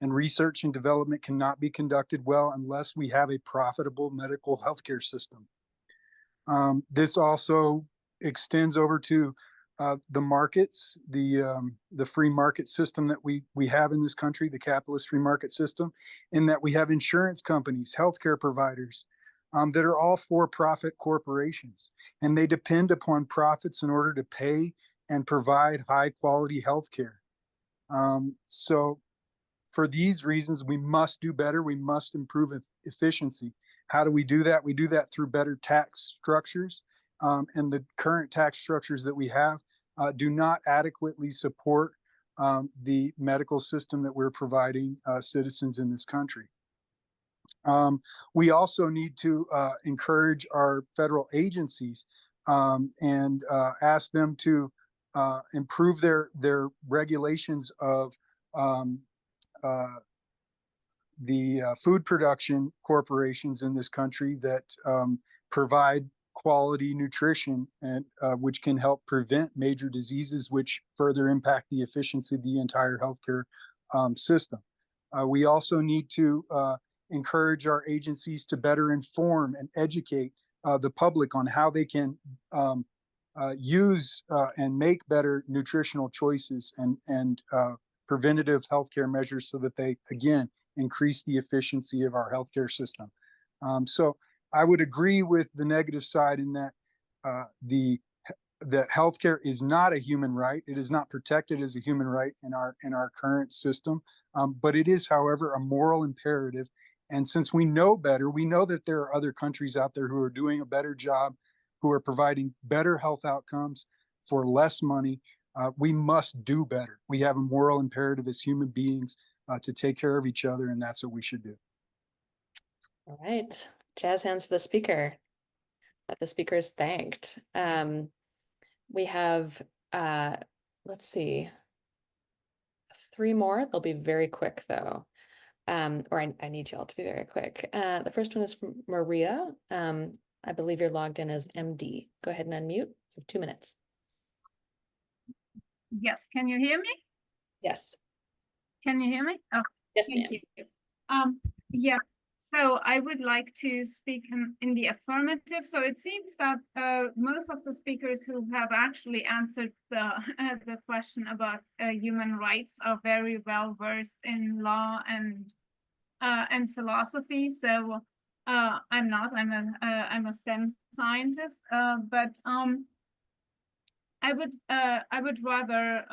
And research and development cannot be conducted well unless we have a profitable medical healthcare system. This also extends over to the markets, the free market system that we have in this country, the capitalist free market system, in that we have insurance companies, healthcare providers that are all for-profit corporations, and they depend upon profits in order to pay and provide high-quality healthcare. So for these reasons, we must do better. We must improve efficiency. How do we do that? We do that through better tax structures. And the current tax structures that we have do not adequately support the medical system that we're providing citizens in this country. We also need to encourage our federal agencies and ask them to improve their regulations of the food production corporations in this country that provide quality nutrition and which can help prevent major diseases which further impact the efficiency of the entire healthcare system. We also need to encourage our agencies to better inform and educate the public on how they can use and make better nutritional choices and preventative healthcare measures so that they, again, increase the efficiency of our healthcare system. So I would agree with the negative side in that that healthcare is not a human right. It is not protected as a human right in our current system, but it is, however, a moral imperative. And since we know better, we know that there are other countries out there who are doing a better job, who are providing better health outcomes for less money. We must do better. We have a moral imperative as human beings to take care of each other, and that's what we should do. All right. Jazz hands for the speaker. The speaker is thanked. We have, let's see, 3 more. They'll be very quick though. Or I need y'all to be very quick. The first one is from Maria. I believe you're logged in as MD. Go ahead and unmute. You have 2 minutes. Yes, can you hear me? Yes. Can you hear me? Oh, yes, thank you. Yeah, so I would like to speak in the affirmative. So it seems that most of the speakers who have actually answered the question about human rights are very well versed in law and philosophy. So I'm not. I'm a STEM scientist. But I would rather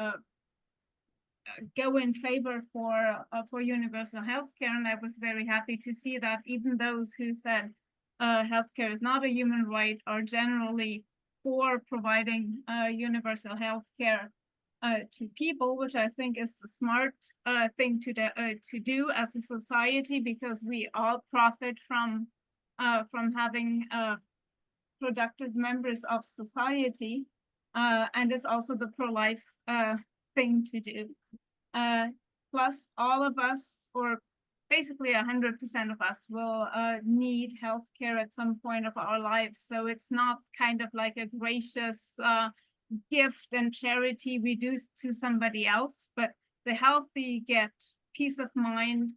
go in favor for universal healthcare, and I was very happy to see that even those who said healthcare is not a human right are generally for providing universal healthcare to people, which I think is the smart thing to do as a society, because we all profit from having productive members of society, and it's also the pro-life thing to do. Plus, all of us, or basically 100% of us, will need healthcare at some point of our lives. So it's not kind of like a gracious gift and charity we do to somebody else, but the healthy get peace of mind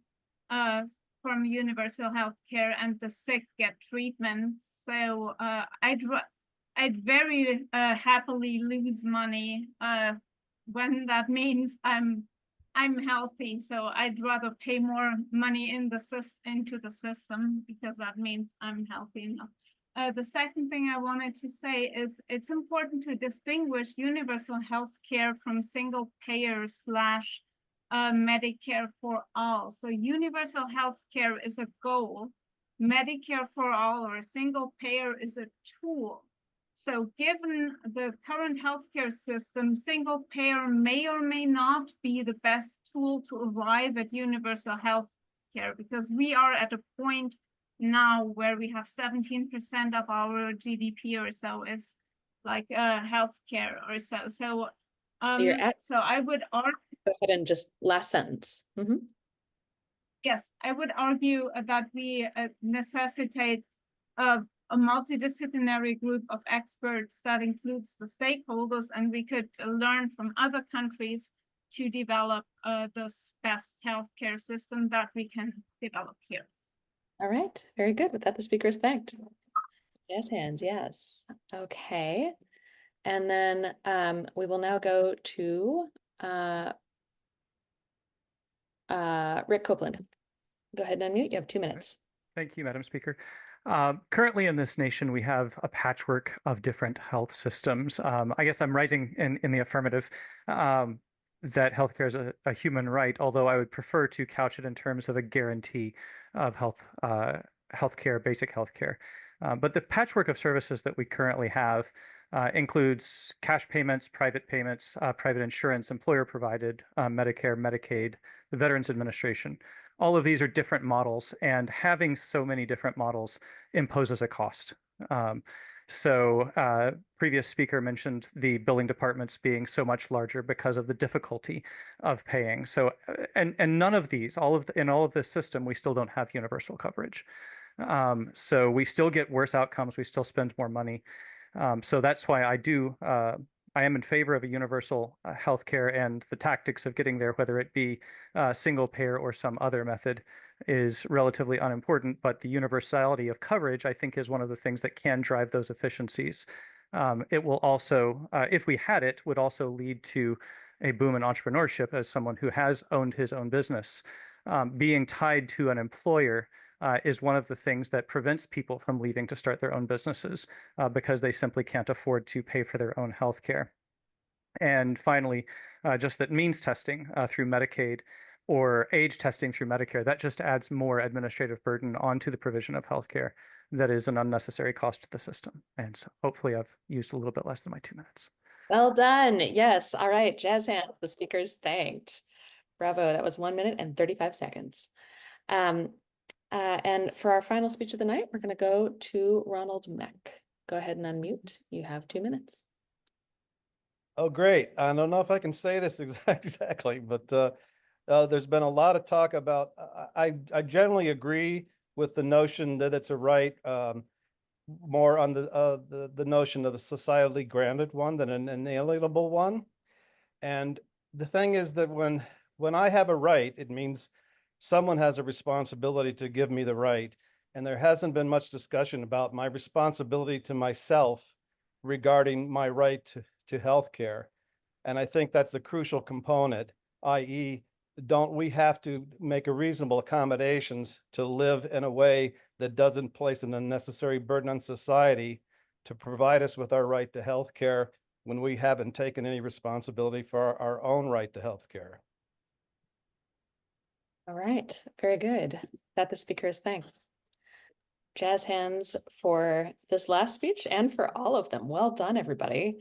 from universal healthcare, and the sick get treatment. So I'd very happily lose money when that means I'm I'm healthy, so I'd rather pay more money into the system because that means I'm healthy enough. The second thing I wanted to say is it's important to distinguish universal health care from single payer slash Medicare for all. So universal health care is a goal. Medicare for all or a single payer is a tool. So given the current healthcare system, single payer may or may not be the best tool to arrive at universal health care, because we are at a point now where we have 17% of our GDP or so is like healthcare or so. So you're at, so I would argue, go ahead and just last sentence. yes, I would argue that we necessitate a multidisciplinary group of experts that includes the stakeholders, and we could learn from other countries to develop the best healthcare system that we can develop here. All right, very good. With that, the speaker is thanked. Yes, hands, yes. Okay. And then we will now go to Rick Copeland. Go ahead and unmute. You have 2 minutes. Thank you, Madam Speaker. Currently in this nation, we have a patchwork of different health systems. I guess I'm rising in the affirmative that healthcare is a human right, although I would prefer to couch it in terms of a guarantee of healthcare, basic healthcare. But the patchwork of services that we currently have includes cash payments, private insurance, employer provided, Medicare, Medicaid, the Veterans Administration. All of these are different models, and having so many different models imposes a cost. Previous speaker mentioned the billing departments being so much larger because of the difficulty of paying. So, and none of these, in all of this system, we still don't have universal coverage. So we still get worse outcomes. We still spend more money. So that's why I am in favor of a universal healthcare, and the tactics of getting there, whether it be single payer or some other method, is relatively unimportant. But the universality of coverage, I think, is one of the things that can drive those efficiencies. It will also, if we had it, would also lead to a boom in entrepreneurship. As someone who has owned his own business, being tied to an employer is one of the things that prevents people from leaving to start their own businesses because they simply can't afford to pay for their own health care. And finally, just that means testing through Medicaid or age testing through Medicare, that just adds more administrative burden onto the provision of healthcare that is an unnecessary cost to the system. And so hopefully I've used a little bit less than my 2 minutes. Well done. Yes. All right. Jazz hands. The speaker is thanked. Bravo. That was 1 minute and 35 seconds. And for our final speech of the night, we're going to go to Ronald Meck. Go ahead and unmute. You have 2 minutes. Oh, great. I don't know if I can say this exactly, but there's been a lot of talk about, I generally agree with the notion that it's a right, more on the notion of a societally granted one than an inalienable one. And the thing is that when I have a right, it means someone has a responsibility to give me the right. And there hasn't been much discussion about my responsibility to myself regarding my right to health care. And I think that's a crucial component, i.e., don't we have to make a reasonable accommodations to live in a way that doesn't place an unnecessary burden on society to provide us with our right to health care when we haven't taken any responsibility for our own right to health care? All right. Very good. That the speaker is thanked. Jazz hands for this last speech and for all of them. Well done, everybody.